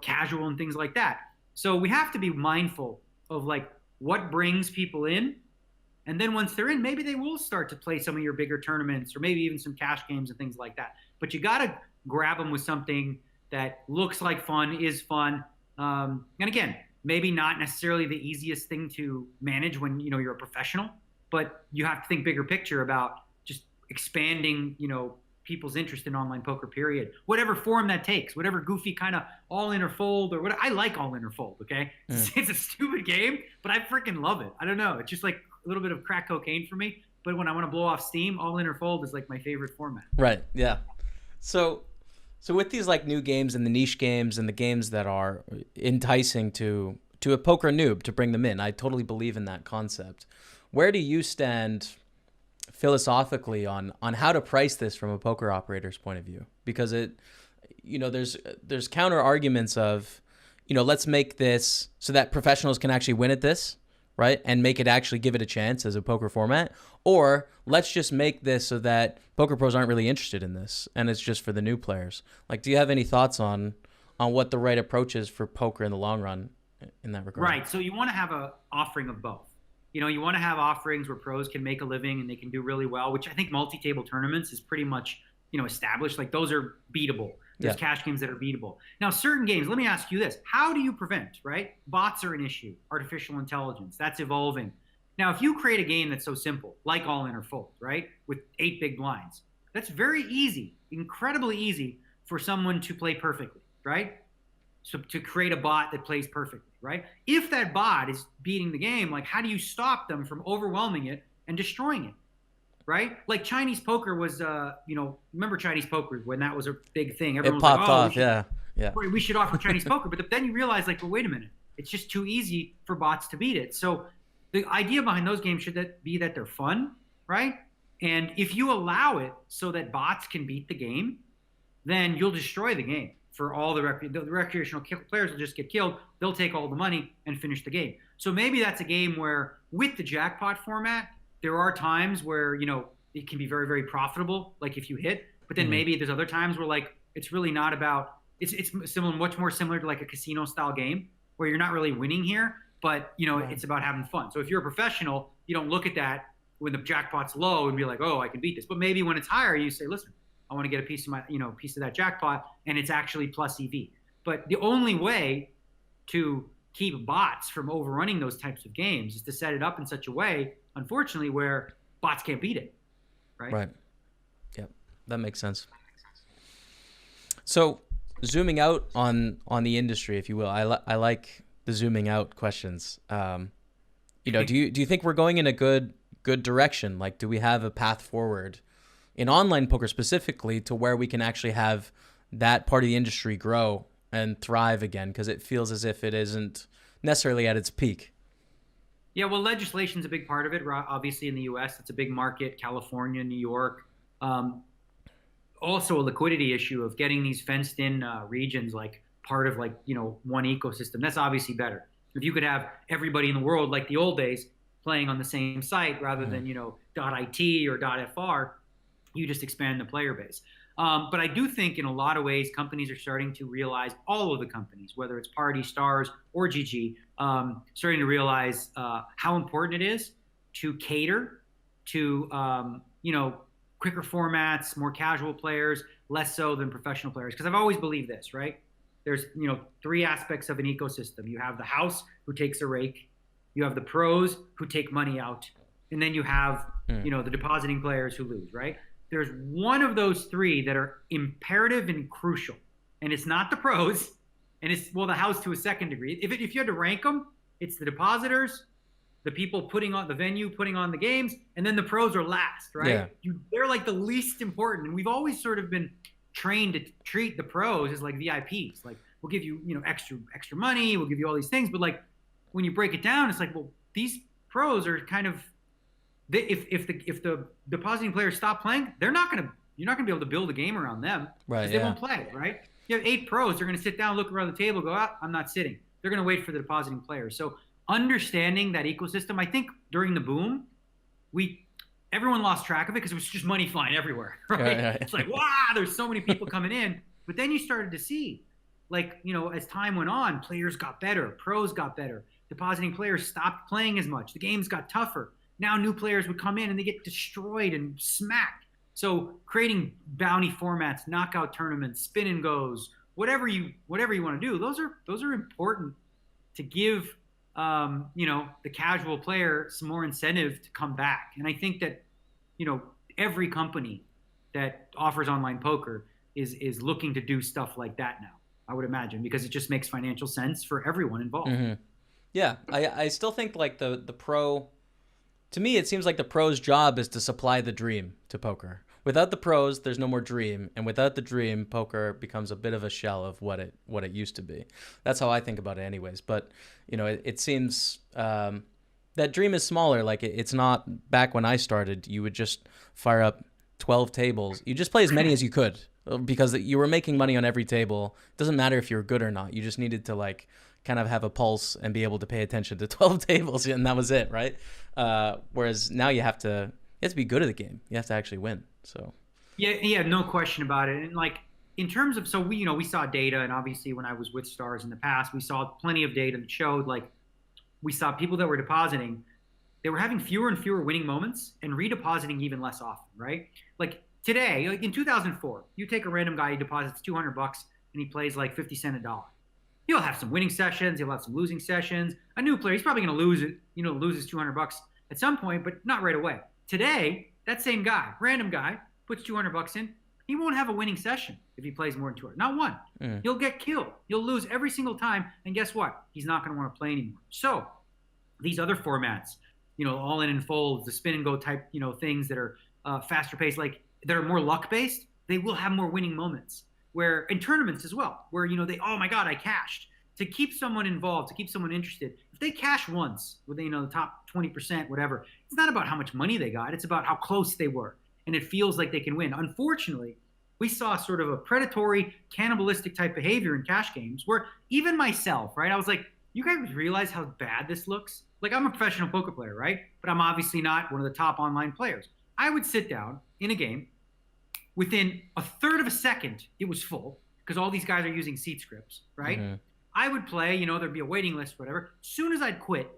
casual and things like that. So we have to be mindful of like what brings people in. And then once they're in, maybe they will start to play some of your bigger tournaments or maybe even some cash games and things like that. But you got to grab them with something that looks like fun, is fun. And again, maybe not necessarily the easiest thing to manage when, you're a professional, but you have to think bigger picture about just expanding, people's interest in online poker, period. Whatever form that takes, whatever goofy kind of all in or fold or what. I like all in or fold, okay? It's a stupid game, but I freaking love it. I don't know. It's just like a little bit of crack cocaine for me. But when I want to blow off steam, all in or fold is like my favorite format. Right, yeah. So with these like new games and the niche games and the games that are enticing to a poker noob to bring them in, I totally believe in that concept. Where do you stand philosophically on how to price this from a poker operator's point of view? Because there's counter arguments of, let's make this so that professionals can actually win at this, right? And make it actually give it a chance as a poker format. Or let's just make this so that poker pros aren't really interested in this and it's just for the new players. Like, do you have any thoughts on what the right approach is for poker in the long run in that regard? Right. So you want to have an offering of both. You want to have offerings where pros can make a living and they can do really well, which I think multi-table tournaments is pretty much, established. Like those are beatable. There's cash games that are beatable. Now, certain games, let me ask you this. How do you prevent, right? Bots are an issue. Artificial intelligence, that's evolving. Now, if you create a game that's so simple, like all in or fold, right? With 8 big blinds, that's very easy, incredibly easy for someone to play perfectly, right? So to create a bot that plays perfectly, right? If that bot is beating the game, like how do you stop them from overwhelming it and destroying it, right? Like Chinese poker was, remember Chinese poker when that was a big thing? Everyone it was popped like, off, yeah. We should offer Chinese poker. But then you realize like, well, wait a minute. It's just too easy for bots to beat it. So the idea behind those games should be that they're fun, right? And if you allow it so that bots can beat the game, then you'll destroy the game. For all the recreational players will just get killed. They'll take all the money and finish the game. So maybe that's a game where with the jackpot format, there are times where, it can be very, very profitable, like if you hit, but then maybe there's other times where like, it's really not about, it's similar, much more similar to like a casino style game where you're not really winning here, but it's about having fun. So if you're a professional, you don't look at that when the jackpot's low and be like, oh, I can beat this. But maybe when it's higher, you say, listen, I want to get a piece of my, piece of that jackpot, and it's actually plus EV. But the only way to keep bots from overrunning those types of games is to set it up in such a way, unfortunately, where bots can't beat it. Right. Yep. That makes sense. So zooming out on the industry, if you will, I like the zooming out questions. Do you think we're going in a good direction? Like, do we have a path forward in online poker specifically to where we can actually have that part of the industry grow and thrive again? Because it feels as if it isn't necessarily at its peak. Yeah, well, legislation's a big part of it. Obviously, in the U.S., it's a big market. California, New York. Also, a liquidity issue of getting these fenced-in regions like part of one ecosystem. That's obviously better. If you could have everybody in the world like the old days playing on the same site rather than .it or .fr, you just expand the player base. But I do think in a lot of ways, companies are starting to realize, all of the companies, whether it's Party, Stars, or GG, starting to realize how important it is to cater to, quicker formats, more casual players, less so than professional players. Because I've always believed this, right? There's, three aspects of an ecosystem. You have the house who takes a rake, you have the pros who take money out, and then you have, the depositing players who lose, right? There's one of those three that are imperative and crucial, and it's not the pros, and it's, the house to a second degree. If you had to rank them, it's the depositors, the people putting on the venue, putting on the games, and then the pros are last, right? Yeah. They're like the least important, and we've always sort of been trained to treat the pros as like VIPs. Like, we'll give you, extra money, we'll give you all these things, but like when you break it down, it's like, well, these pros are kind of, if the depositing players stop playing, you're not gonna be able to build a game around them, right? They won't play, right? You have 8 pros, they're gonna sit down, look around the table, go, I'm not sitting. They're gonna wait for the depositing players. So understanding that ecosystem, I think during the boom, everyone lost track of it because it was just money flying everywhere, right? Yeah. It's like, wow, there's so many people coming in. But then you started to see, like, as time went on, players got better, pros got better, depositing players stopped playing as much, the games got tougher. Now new players would come in and they get destroyed and smacked. So creating bounty formats, knockout tournaments, spin and goes, whatever you want to do, those are important to give the casual player some more incentive to come back. And I think that every company that offers online poker is looking to do stuff like that now, I would imagine, because it just makes financial sense for everyone involved. Mm-hmm. Yeah, I still think like the pro, to me it seems like the pro's job is to supply the dream to poker. Without the pros, there's no more dream, and without the dream, poker becomes a bit of a shell of what it used to be. That's how I think about it, anyways. But it seems that dream is smaller. Like it's not back when I started. You would just fire up 12 tables. You just play as many as you could because you were making money on every table. It doesn't matter if you were good or not. You just needed to like kind of have a pulse and be able to pay attention to 12 tables, and that was it, right? Whereas now you have to be good at the game. You have to actually win. So yeah, no question about it. And like in terms of, so we saw data, and obviously when I was with Stars in the past, we saw plenty of data that showed like we saw people that were depositing, they were having fewer and fewer winning moments and redepositing even less often, right? Like today, like in 2004, you take a random guy, he deposits $200 and he plays like 50 cents a dollar. He'll have some winning sessions, he'll have some losing sessions. A new player, he's probably going to lose it, loses $200 at some point, but not right away. Today, that same guy, random guy, puts $200 in, he won't have a winning session if he plays more than 200. Not one. He'll get killed. He'll lose every single time, and guess what? He's not going to want to play anymore. So these other formats, all in and folds, the spin and go type, things that are faster paced, like that are more luck based, they will have more winning moments. Where in tournaments as well, where they, oh my God, I cashed. To keep someone involved, to keep someone interested, if they cash once with the top 20%, whatever, it's not about how much money they got, it's about how close they were, and it feels like they can win. Unfortunately, we saw sort of a predatory, cannibalistic type behavior in cash games where even myself, right, I was like, you guys realize how bad this looks? Like, I'm a professional poker player, right? But I'm obviously not one of the top online players. I would sit down in a game, within a third of a second, it was full because all these guys are using seat scripts, right? Mm-hmm. I would play, there'd be a waiting list, whatever. As soon as I'd quit,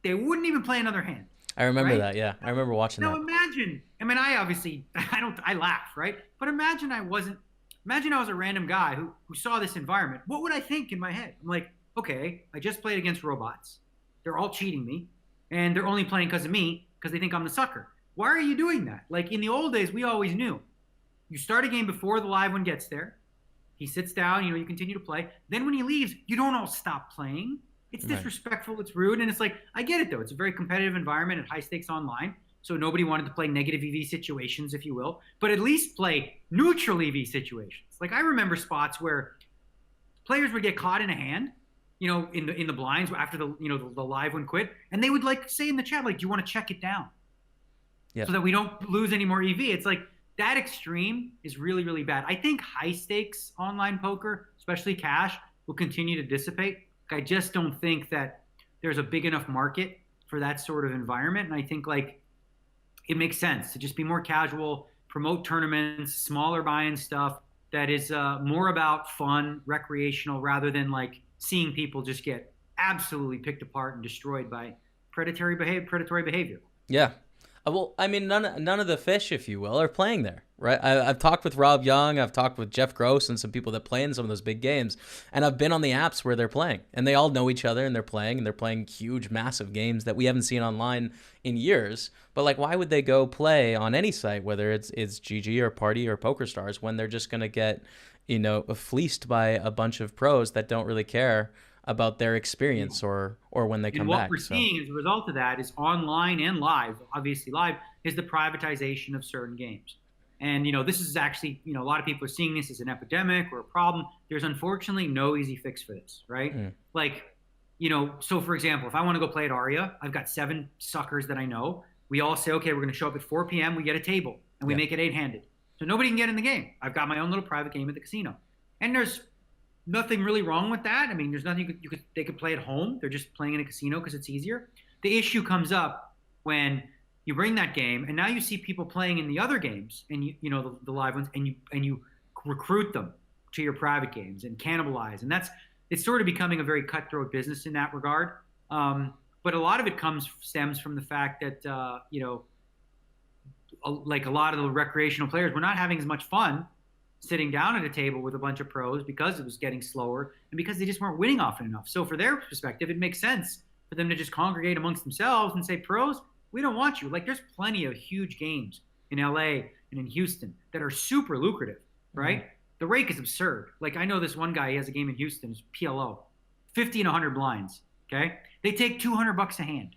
they wouldn't even play another hand. I remember that, yeah. I remember watching that. Now imagine, I laugh, right? But imagine I was a random guy who saw this environment. What would I think in my head? I'm like, okay, I just played against robots. They're all cheating me, and they're only playing because of me, because they think I'm the sucker. Why are you doing that? Like in the old days, we always knew. You start a game before the live one gets there. He sits down, you continue to play. Then when he leaves, you don't all stop playing. It's disrespectful, it's rude, and it's like, I get it though. It's a very competitive environment at high stakes online. So nobody wanted to play negative EV situations, if you will, but at least play neutral EV situations. Like I remember spots where players would get caught in a hand, in the blinds after the live one quit, and they would like say in the chat, like, do you want to check it down? Yeah. So that we don't lose any more EV. It's like, that extreme is really, really bad. I think high stakes online poker, especially cash, will continue to dissipate. I just don't think that there's a big enough market for that sort of environment. And I think like it makes sense to just be more casual, promote tournaments, smaller buy-in stuff that is more about fun, recreational, rather than like seeing people just get absolutely picked apart and destroyed by predatory behavior. Yeah. Well, I mean, none of the fish, if you will, are playing there, right? I've talked with Rob Young, I've talked with Jeff Gross and some people that play in some of those big games, and I've been on the apps where they're playing, and they all know each other, and they're playing huge, massive games that we haven't seen online in years. But like, why would they go play on any site, whether it's GG or Party or PokerStars, when they're just gonna get, fleeced by a bunch of pros that don't really care about their experience or when they come back. And what we're seeing as a result of that is online and live, obviously live, is the privatization of certain games. And, this is actually, a lot of people are seeing this as an epidemic or a problem. There's unfortunately no easy fix for this, right? Like, so for example, if I want to go play at Aria, I've got 7 suckers that I know. We all say, okay, we're going to show up at 4 p.m. We get a table and we make it 8-handed. So nobody can get in the game. I've got my own little private game at the casino. And there's nothing really wrong with that. I mean, there's nothing they could play at home. They're just playing in a casino because it's easier. The issue comes up when you bring that game and now you see people playing in the other games and the live ones, and you recruit them to your private games and cannibalize. And it's sort of becoming a very cutthroat business in that regard. But a lot of it stems from the fact that like a lot of the recreational players, we're not having as much fun sitting down at a table with a bunch of pros because it was getting slower and because they just weren't winning often enough. So for their perspective, it makes sense for them to just congregate amongst themselves and say, pros, we don't want you. Like, there's plenty of huge games in LA and in Houston that are super lucrative, right? The rake is absurd. Like, I know this one guy, he has a game in Houston, it's PLO, 50 and 100 blinds, okay? They take $200 a hand.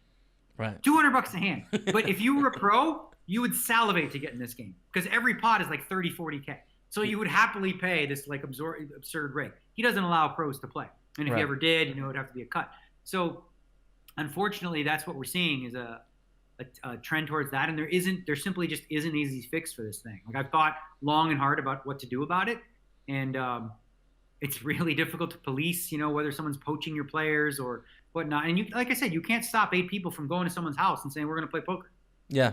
Right. $200 a hand. But if you were a pro, you would salivate to get in this game because every pot is like 30, 40K. So you would happily pay this like absurd rate. He doesn't allow pros to play. And if he ever did, it would have to be a cut. So unfortunately, that's what we're seeing is a trend towards that. And there simply just isn't an easy fix for this thing. Like, I've thought long and hard about what to do about it. And it's really difficult to police, whether someone's poaching your players or whatnot. And like I said, you can't stop 8 people from going to someone's house and saying, we're going to play poker. Yeah.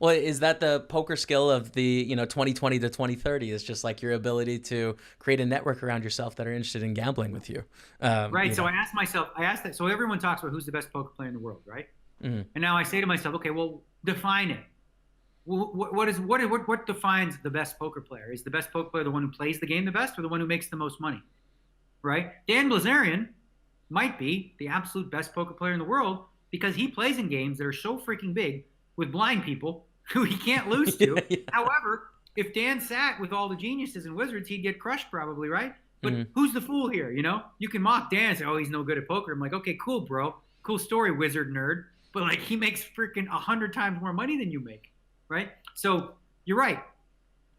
Well, is that the poker skill of the 2020 to 2030? Is just like your ability to create a network around yourself that are interested in gambling with you. Right. So I asked that. So everyone talks about who's the best poker player in the world, right? And now I say to myself, okay, well, define it. What defines the best poker player? Is the best poker player the one who plays the game the best or the one who makes the most money? Right? Dan Blazarian might be the absolute best poker player in the world because he plays in games that are so freaking big with blind people who he can't lose to. However, if Dan sat with all the geniuses and wizards, he'd get crushed probably, right? But who's the fool here, You can mock Dan and say, oh, he's no good at poker. I'm like, okay, cool, bro. Cool story, wizard nerd. But, like, he makes freaking 100 times more money than you make, right? So you're right.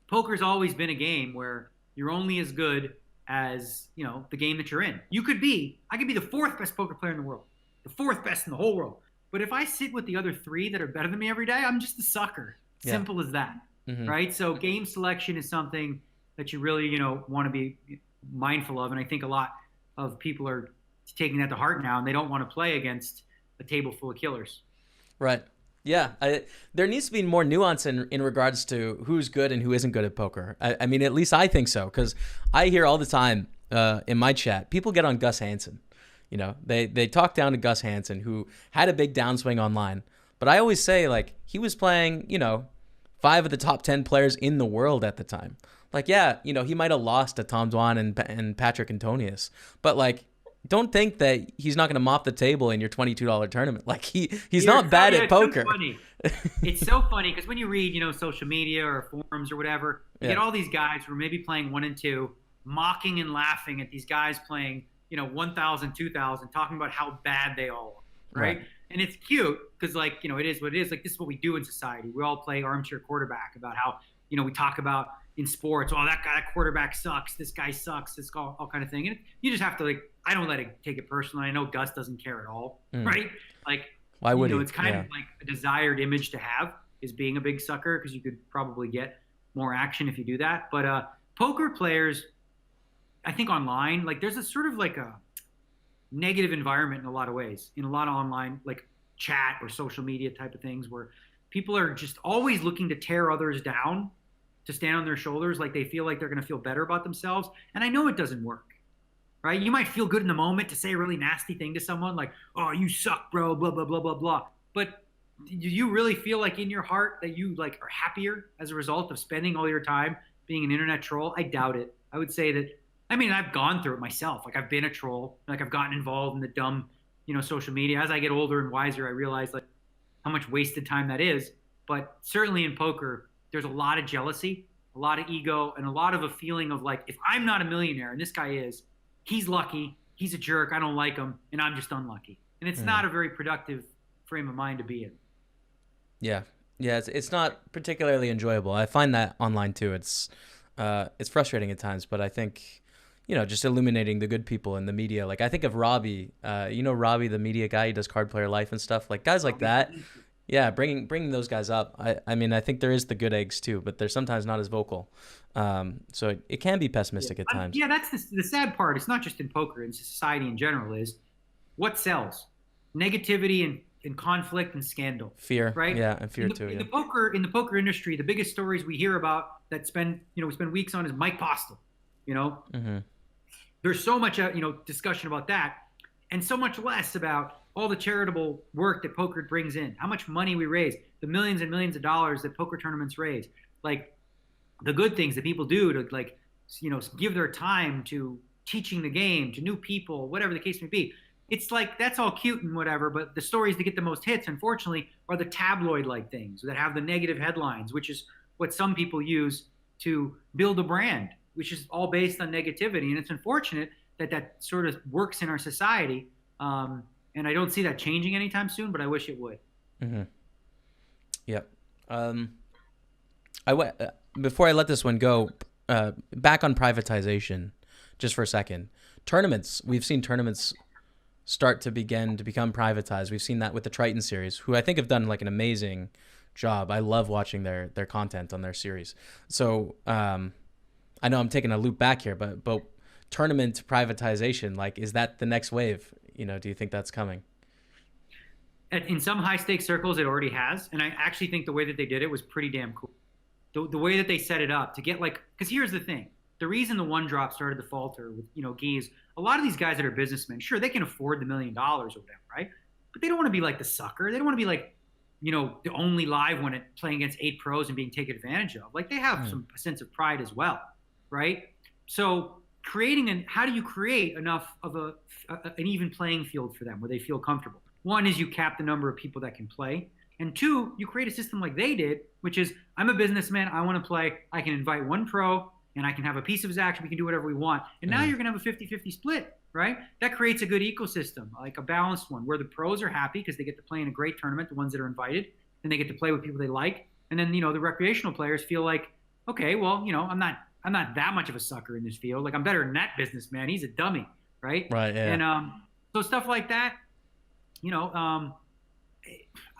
Poker's always been a game where you're only as good as, the game that you're in. I could be the 4th best poker player in the world, the 4th best in the whole world. But if I sit with the other 3 that are better than me every day, I'm just a sucker. Simple as that, right? So game selection is something that you really, want to be mindful of. And I think a lot of people are taking that to heart now, and they don't want to play against a table full of killers. Right. Yeah. There needs to be more nuance in regards to who's good and who isn't good at poker. I mean, at least I think so, because I hear all the time in my chat, people get on Gus Hansen. They talk down to Gus Hansen, who had a big downswing online. But I always say, like, he was playing, 5 of the top 10 players in the world at the time. Like, yeah, he might have lost to Tom Dwan and Patrick Antonius. But, like, don't think that he's not going to mop the table in your $22 tournament. Like, he's not bad at poker. So funny. It's so funny because when you read, social media or forums or whatever, you get all these guys who are maybe playing 1 and 2, mocking and laughing at these guys playing 1,000, 2,000, talking about how bad they all are, right? And it's cute because, like, it is what it is. Like, this is what we do in society. We all play armchair quarterback about how, we talk about in sports, oh, that quarterback sucks. This guy sucks. This all kind of thing. And you just have to, like, I don't take it personally. I know Gus doesn't care at all, right? Like, why would he? It's kind of like a desired image to have is being a big sucker because you could probably get more action if you do that. But poker players, I think online, like, there's a sort of like a negative environment in a lot of ways, in a lot of online, like, chat or social media type of things where people are just always looking to tear others down to stand on their shoulders, like they feel like they're going to feel better about themselves. And I know it doesn't work, right? You might feel good in the moment to say a really nasty thing to someone like, oh, you suck, bro, blah, blah, blah, blah, blah. But do you really feel like in your heart that you like are happier as a result of spending all your time being an internet troll? I doubt it. I would say that, I mean, I've gone through it myself. Like I've been a troll, like I've gotten involved in the dumb, social media. As I get older and wiser, I realize like how much wasted time that is. But certainly in poker, there's a lot of jealousy, a lot of ego, and a lot of a feeling of like, if I'm not a millionaire and this guy is, he's lucky, he's a jerk, I don't like him, and I'm just unlucky. And it's not a very productive frame of mind to be in. Yeah. It's not particularly enjoyable. I find that online too. It's frustrating at times, but I think, just illuminating the good people in the media. Like I think of Robbie, Robbie, the media guy, he does Card Player Life and stuff. Like guys like that. Yeah, bringing those guys up. I mean, I think there is the good eggs too, but they're sometimes not as vocal. So it can be pessimistic at times. Yeah, that's the sad part. It's not just in poker, in society in general, is what sells? Negativity and conflict and scandal. Fear. Right? Yeah, and fear too. In the poker industry, the biggest stories we hear about that we spend weeks on is Mike Postel. There's so much discussion about that, and so much less about all the charitable work that poker brings in, how much money we raise, the millions and millions of dollars that poker tournaments raise, like the good things that people do to like, give their time to teaching the game to new people, whatever the case may be. It's like, that's all cute and whatever, but the stories that get the most hits, unfortunately, are the tabloid-like things that have the negative headlines, which is what some people use to build a brand, which is all based on negativity. And it's unfortunate that sort of works in our society. And I don't see that changing anytime soon, but I wish it would. Mm-hmm. Yep. Before I let this one go, back on privatization, just for a second. Tournaments. We've seen tournaments start to begin to become privatized. We've seen that with the Triton series, who I think have done like an amazing job. I love watching their content on their series. So I know I'm taking a loop back here, but tournament privatization, like, is that the next wave? Do you think that's coming? In some high stakes circles, it already has. And I actually think the way that they did it was pretty damn cool. The way that they set it up to get because here's the thing. The reason the one drop started to falter with, Geese, a lot of these guys that are businessmen, sure, they can afford the $1 million or whatever, right? But they don't want to be like the sucker. They don't want to be like, the only live one at playing against 8 pros and being taken advantage of. Like they have a sense of pride as well, right? So how do you create enough of an even playing field for them where they feel comfortable? One is you cap the number of people that can play. And two, you create a system like they did, which is, I'm a businessman, I want to play, I can invite one pro, and I can have a piece of his action, we can do whatever we want. And now you're going to have a 50-50 split, right? That creates a good ecosystem, like a balanced one, where the pros are happy because they get to play in a great tournament, the ones that are invited, and they get to play with people they like. And then, the recreational players feel like, okay, well, I'm not that much of a sucker in this field. Like, I'm better than that businessman. He's a dummy, right? Right, yeah. And so stuff like that,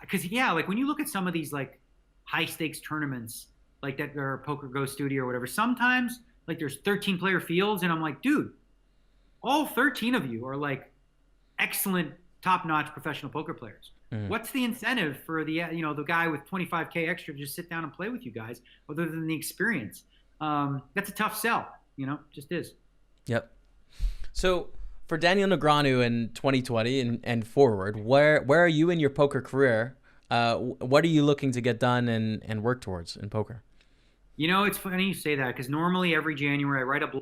because, like, when you look at some of these, like, high-stakes tournaments, like that are Poker Go Studio or whatever, sometimes, like, there's 13-player fields, and I'm like, dude, all 13 of you are, like, excellent, top-notch professional poker players. What's the incentive for the guy with 25K extra to just sit down and play with you guys, other than the experience? That's a tough sell, just is. Yep. So for Daniel Negreanu in 2020 and forward, where are you in your poker career? What are you looking to get done and work towards in poker? It's funny you say that, because normally every January I write up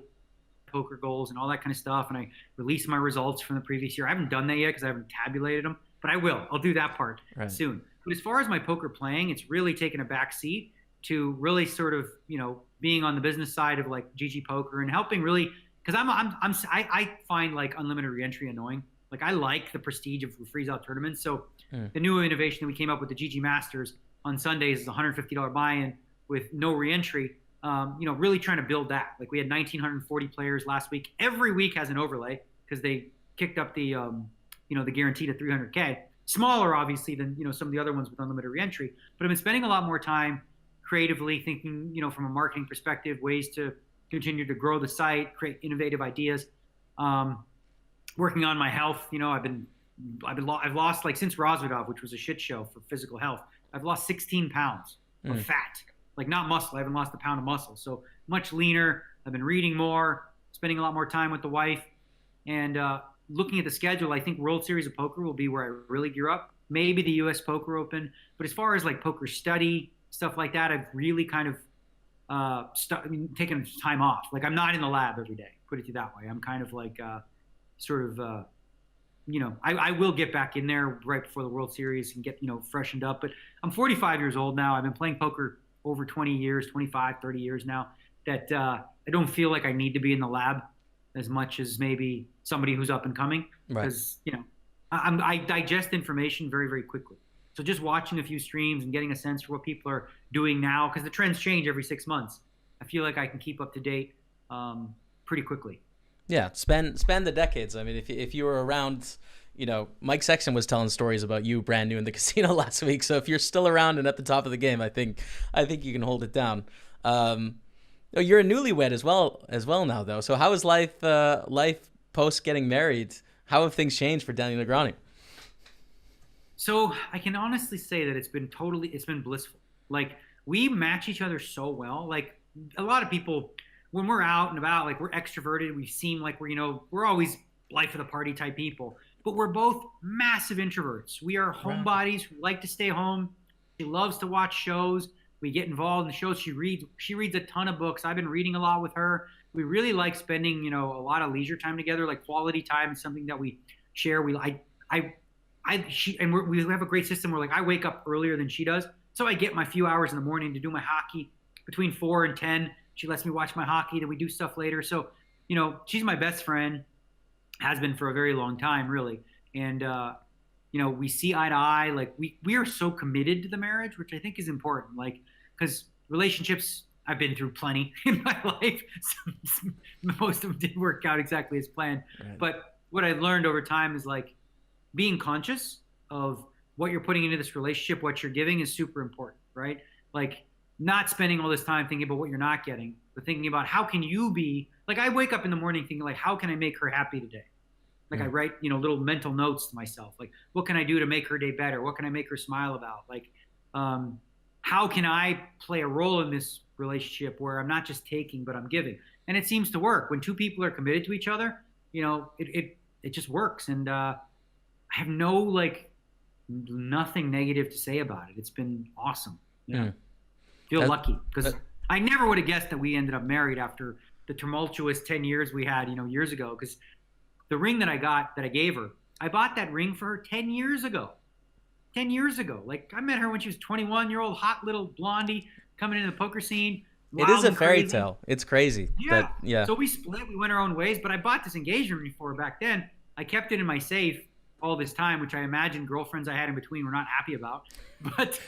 poker goals and all that kind of stuff, and I release my results from the previous year. I haven't done that yet because I haven't tabulated them, but I will. I'll do that part soon. But as far as my poker playing, it's really taken a back seat to really sort of, being on the business side of like GG Poker and helping really, because I find like unlimited reentry annoying. Like I like the prestige of freeze out tournaments. So the new innovation that we came up with, the GG Masters on Sundays, is a $150 buy-in with no reentry. Really trying to build that. Like we had 1,940 players last week. Every week has an overlay because they kicked up the the guarantee to 300K. Smaller, obviously, than some of the other ones with unlimited reentry. But I've been spending a lot more time creatively thinking, from a marketing perspective, ways to continue to grow the site, create innovative ideas. Working on my health, I've lost, like, since Rosvedov, which was a shit show for physical health, I've lost 16 pounds of fat. like not muscle. I haven't lost a pound of muscle. So much leaner. I've been reading more, spending a lot more time with the wife. And looking at the schedule, I think World Series of Poker will be where I really gear up. Maybe the U.S. Poker Open. But as far as like poker study, stuff like that, I've really kind of taken time off. Like I'm not in the lab every day, put it that way. I'm kind of like I will get back in there right before the World Series and get, freshened up. But I'm 45 years old now. I've been playing poker over 20 years, 25, 30 years now, that I don't feel like I need to be in the lab as much as maybe somebody who's up and coming. Because, I digest information very, very quickly. So just watching a few streams and getting a sense for what people are doing now, because the trends change every 6 months. I feel like I can keep up to date pretty quickly. Yeah, span the decades. I mean, if you were around, Mike Sexton was telling stories about you brand new in the casino last week. So if you're still around and at the top of the game, I think you can hold it down. You're a newlywed as well now, though. So how is life post getting married? How have things changed for Daniel Negreanu? So I can honestly say that it's been blissful. Like we match each other so well. Like a lot of people, when we're out and about, like we're extroverted, we seem like we're always life of the party type people, but we're both massive introverts. We are homebodies who like to stay home. She loves to watch shows. We get involved in the shows. She reads a ton of books. I've been reading a lot with her. We really like spending, a lot of leisure time together. Like quality time is something that we share. We have a great system where like I wake up earlier than she does, so I get my few hours in the morning to do my hockey between 4 and 10. She lets me watch my hockey. Then we do stuff later. So, she's my best friend, has been for a very long time, really. And, we see eye to eye. Like we are so committed to the marriage, which I think is important. Like, because relationships, I've been through plenty in my life. Most of them didn't work out exactly as planned. Right. But what I learned over time is like being conscious of what you're putting into this relationship, what you're giving is super important, right? Like, not spending all this time thinking about what you're not getting, but thinking about how can you be, like I wake up in the morning thinking like, how can I make her happy today? Like I write, little mental notes to myself. Like, what can I do to make her day better? What can I make her smile about? Like, how can I play a role in this relationship where I'm not just taking, but I'm giving? And it seems to work. When two people are committed to each other, it just works. And I have nothing negative to say about it. It's been awesome. Yeah. Feel lucky because I never would have guessed that we ended up married after the tumultuous 10 years we had, years ago. Because the ring that I gave her, I bought that ring for her 10 years ago. 10 years ago. Like I met her when she was 21-year-old hot little blondie coming into the poker scene. It is a fairy tale. It's crazy. Yeah. So we split. We went our own ways. But I bought this engagement ring for her back then. I kept it in my safe all this time, which I imagine girlfriends I had in between were not happy about. But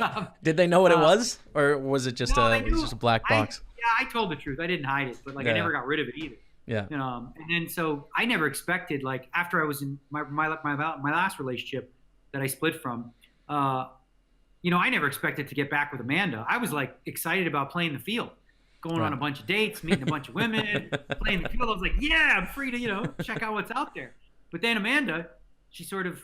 did they know what it was, or was it just a black box? I told the truth. I didn't hide it, but I never got rid of it either. Yeah. And then so I never expected, like after I was in my last relationship that I split from, I never expected to get back with Amanda. I was like excited about playing the field, going on a bunch of dates, meeting a bunch of women, playing the field. I was like, yeah, I'm free to check out what's out there. But then Amanda, she sort of,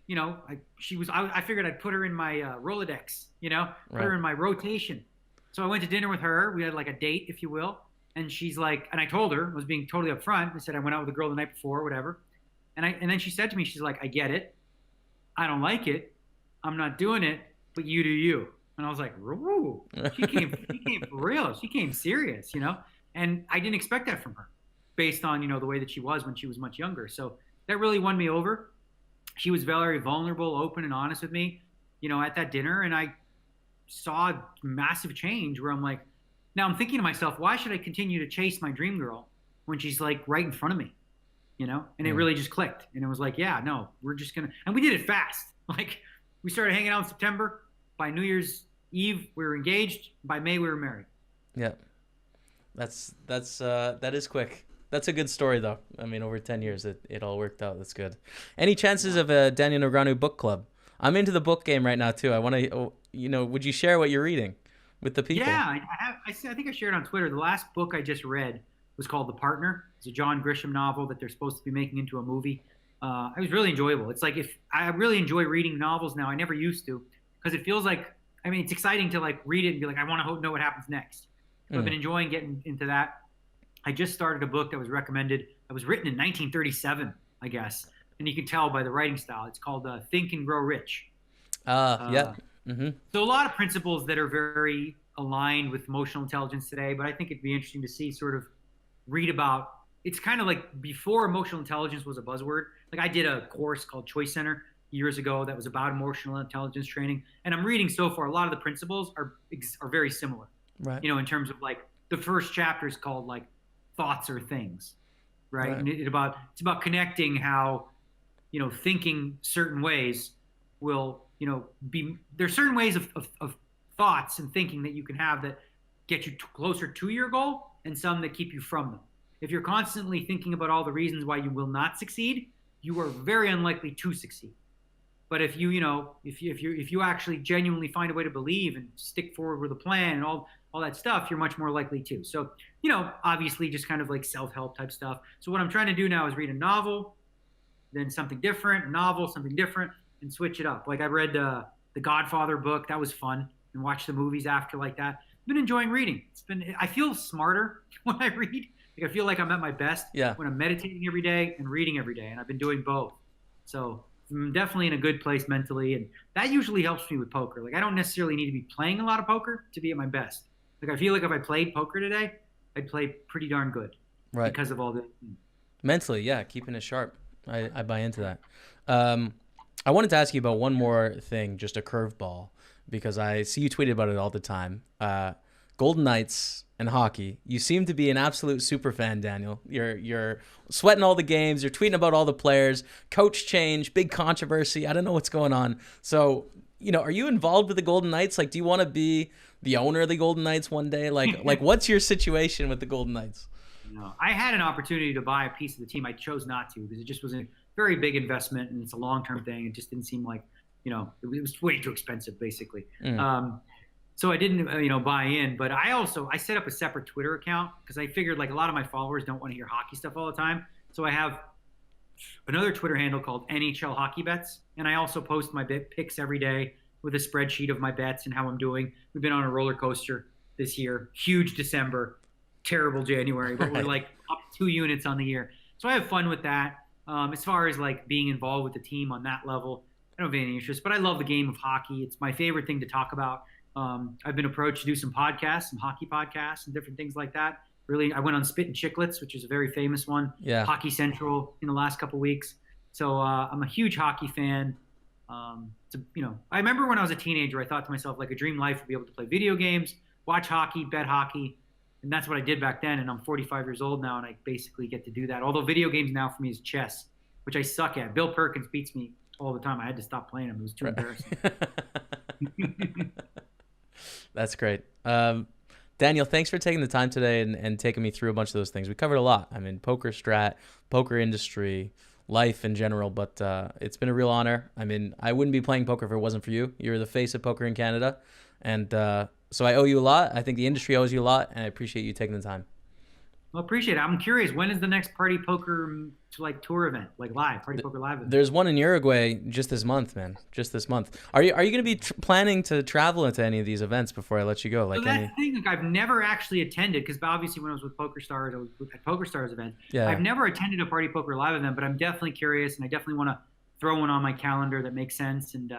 I figured I'd put her in my Rolodex, put her in my rotation. So I went to dinner with her. We had like a date, if you will. And she's like, and I told her, I was being totally upfront. I said, I went out with a girl the night before, whatever. And then she said to me, she's like, I get it. I don't like it. I'm not doing it, but you do you. And I was like, ooh, she came for real. She came serious, and I didn't expect that from her based on, the way that she was when she was much younger. So that really won me over. She was very vulnerable, open, and honest with me, at that dinner. And I saw a massive change where I'm like, now I'm thinking to myself, why should I continue to chase my dream girl when she's like right in front of me, And it really just clicked. And it was like, yeah, no, we're just going to, and we did it fast. Like we started hanging out in September. By New Year's Eve, we were engaged. By May, we were married. Yeah. That is quick. That's a good story, though. I mean, over 10 years, it all worked out. That's good. Any chances of a Daniel Negreanu book club? I'm into the book game right now, too. I want to, would you share what you're reading with the people? Yeah, I think I shared on Twitter. The last book I just read was called The Partner. It's a John Grisham novel that they're supposed to be making into a movie. It was really enjoyable. It's like I really enjoy reading novels now. I never used to because it feels like I mean, it's exciting to like read it and be like, I want to know what happens next. So I've been enjoying getting into that. I just started a book that was recommended. That was written in 1937, I guess, and you can tell by the writing style. It's called Think and Grow Rich. Yeah. So a lot of principles that are very aligned with emotional intelligence today, but I think it'd be interesting to see sort of read about. It's kind of like before emotional intelligence was a buzzword. Like I did a course called Choice Center years ago that was about emotional intelligence training, and I'm reading so far. A lot of the principles are very similar, right? You know, in terms of like the first chapter is called like thoughts or things, right? And it's about connecting how, you know, thinking certain ways will, you know, there's certain ways of thoughts and thinking that you can have that get you closer to your goal, and some that keep you from them. If you're constantly thinking about all the reasons why you will not succeed, you are very unlikely to succeed. But if you actually genuinely find a way to believe and stick forward with a plan and all that stuff, you're much more likely to. So, you know, obviously just kind of like self-help type stuff. So what I'm trying to do now is read a novel, then something different, a novel, something different, and switch it up. Like I read the Godfather book. That was fun. And watched the movies after like that. I've been enjoying reading. I feel smarter when I read. Like I feel like I'm at my best when I'm meditating every day and reading every day. And I've been doing both. So I'm definitely in a good place mentally. And that usually helps me with poker. Like I don't necessarily need to be playing a lot of poker to be at my best. Like I feel like if I played poker today, I'd play pretty darn good. Right. Because of all the mentally, yeah, keeping it sharp. I buy into that. I wanted to ask you about one more thing, just a curveball, because I see you tweet about it all the time. Golden Knights and hockey. You seem to be an absolute super fan, Daniel. You're sweating all the games. You're tweeting about all the players. Coach change, big controversy. I don't know what's going on. So, you know, are you involved with the Golden Knights? Like, do you want to be the owner of the Golden Knights one day? Like what's your situation with the Golden Knights? No, I had an opportunity to buy a piece of the team. I chose not to because it just was a very big investment and it's a long-term thing. It just didn't seem like, you know, it was way too expensive, basically. So I didn't, you know, buy in. But I set up a separate Twitter account because I figured like a lot of my followers don't want to hear hockey stuff all the time. So I have another Twitter handle called NHL Hockey Bets. And I also post my picks every day with a spreadsheet of my bets and how I'm doing. We've been on a roller coaster this year. Huge December, terrible January, but we're like up 2 units on the year. So I have fun with that. As far as like being involved with the team on that level, I don't have any interest, but I love the game of hockey. It's my favorite thing to talk about. I've been approached to do some podcasts, some hockey podcasts and different things like that. Really, I went on Spit and Chicklets, which is a very famous one. Yeah. Hockey Central in the last couple of weeks. So I'm a huge hockey fan. You know, I remember when I was a teenager, I thought to myself, like a dream life would be able to play video games, watch hockey, bet hockey. And that's what I did back then. And I'm 45 years old now, and I basically get to do that. Although video games now for me is chess, which I suck at. Bill Perkins beats me all the time. I had to stop playing him. It was too embarrassing. That's great. Daniel, thanks for taking the time today and taking me through a bunch of those things. We covered a lot. I mean, poker strat, poker industry, life in general, but it's been a real honor. I mean, I wouldn't be playing poker if it wasn't for you. You're the face of poker in Canada. And so I owe you a lot. I think the industry owes you a lot, and I appreciate you taking the time. Well, appreciate it. I'm curious, when is the next Party Poker tour event, like live, Party Poker Live event? There's one in Uruguay just this month, man. Just this month. Are you going to be planning to travel into any of these events before I let you go? Like so that's the thing. Like, I've never actually attended because obviously when I was with PokerStars, I was at PokerStars event. Yeah. I've never attended a Party Poker Live event, but I'm definitely curious, and I definitely want to throw one on my calendar that makes sense and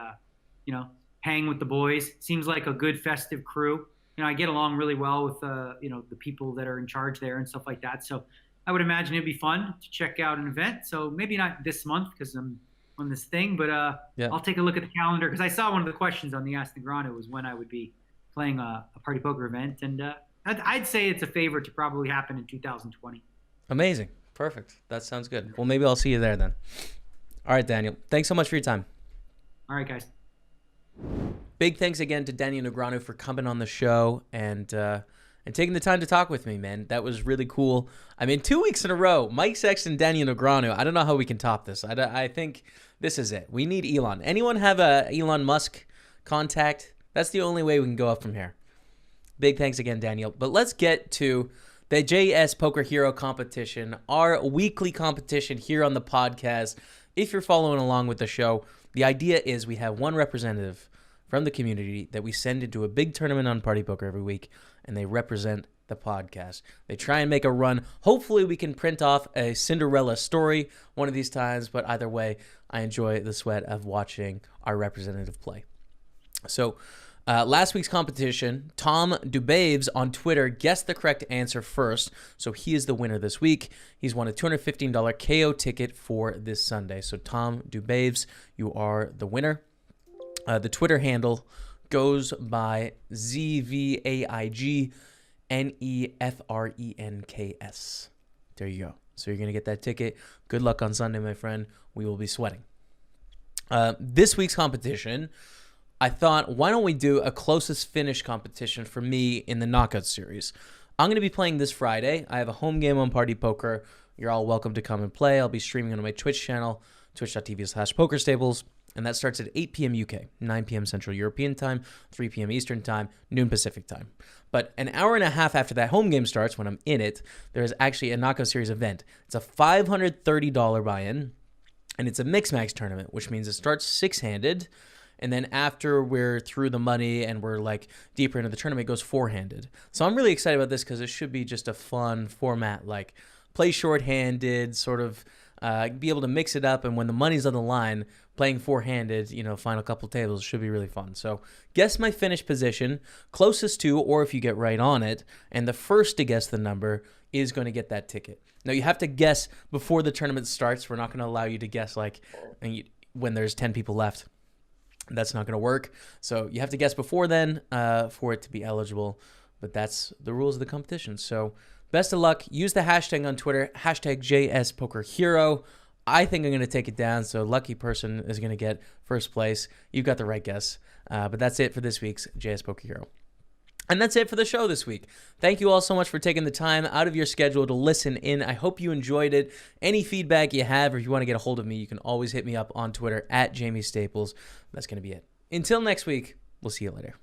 you know, hang with the boys. Seems like a good festive crew. You know, I get along really well with, you know, the people that are in charge there and stuff like that. So I would imagine it'd be fun to check out an event. So maybe not this month because I'm on this thing, but I'll take a look at the calendar because I saw one of the questions on the Ask Negreanu was when I would be playing a Party Poker event. And I'd say it's a favor to probably happen in 2020. Amazing. Perfect. That sounds good. Well, maybe I'll see you there then. All right, Daniel. Thanks so much for your time. All right, guys. Big thanks again to Daniel Negreanu for coming on the show and taking the time to talk with me, man. That was really cool. I mean, 2 weeks in a row, Mike Sexton, Daniel Negreanu. I don't know how we can top this. I think this is it. We need Elon. Anyone have a Elon Musk contact? That's the only way we can go up from here. Big thanks again, Daniel. But let's get to the JS Poker Hero competition, our weekly competition here on the podcast. If you're following along with the show, the idea is we have one representative from the community that we send into a big tournament on Party Poker every week, and they represent the podcast. They try and make a run. Hopefully we can print off a Cinderella story one of these times, but either way, I enjoy the sweat of watching our representative play. So last week's competition, Tom Dubaves on Twitter guessed the correct answer first, so he is the winner this week. He's won a $215 KO ticket for this Sunday. So Tom Dubaves, you are the winner. The Twitter handle goes by ZVAIGNEFRENKS. There you go. So you're going to get that ticket. Good luck on Sunday, my friend. We will be sweating. This week's competition, I thought, why don't we do a closest finish competition for me in the knockout series? I'm going to be playing this Friday. I have a home game on Party Poker. You're all welcome to come and play. I'll be streaming on my Twitch channel, twitch.tv/PokerStaples. And that starts at 8 p.m. UK, 9 p.m. Central European Time, 3 p.m. Eastern Time, noon Pacific Time. But an hour and a half after that home game starts, when I'm in it, there is actually a Knockout Series event. It's a $530 buy-in, and it's a mix-max tournament, which means it starts six-handed, and then after we're through the money and we're like deeper into the tournament, it goes four-handed. So I'm really excited about this because it should be just a fun format, like play short-handed, sort of be able to mix it up, and when the money's on the line, playing four-handed, final couple tables should be really fun. So guess my finish position, closest to, or if you get right on it, and the first to guess the number is going to get that ticket. Now, you have to guess before the tournament starts. We're not going to allow you to guess when there's 10 people left. That's not going to work. So you have to guess before then for it to be eligible, but that's the rules of the competition. So best of luck. Use the hashtag on Twitter, hashtag JSPokerHero. I think I'm going to take it down, so lucky person is going to get first place. You've got the right guess. But that's it for this week's JS Poker Hero. And that's it for the show this week. Thank you all so much for taking the time out of your schedule to listen in. I hope you enjoyed it. Any feedback you have, or if you want to get a hold of me, you can always hit me up on Twitter at Jamie Staples. That's going to be it. Until next week, we'll see you later.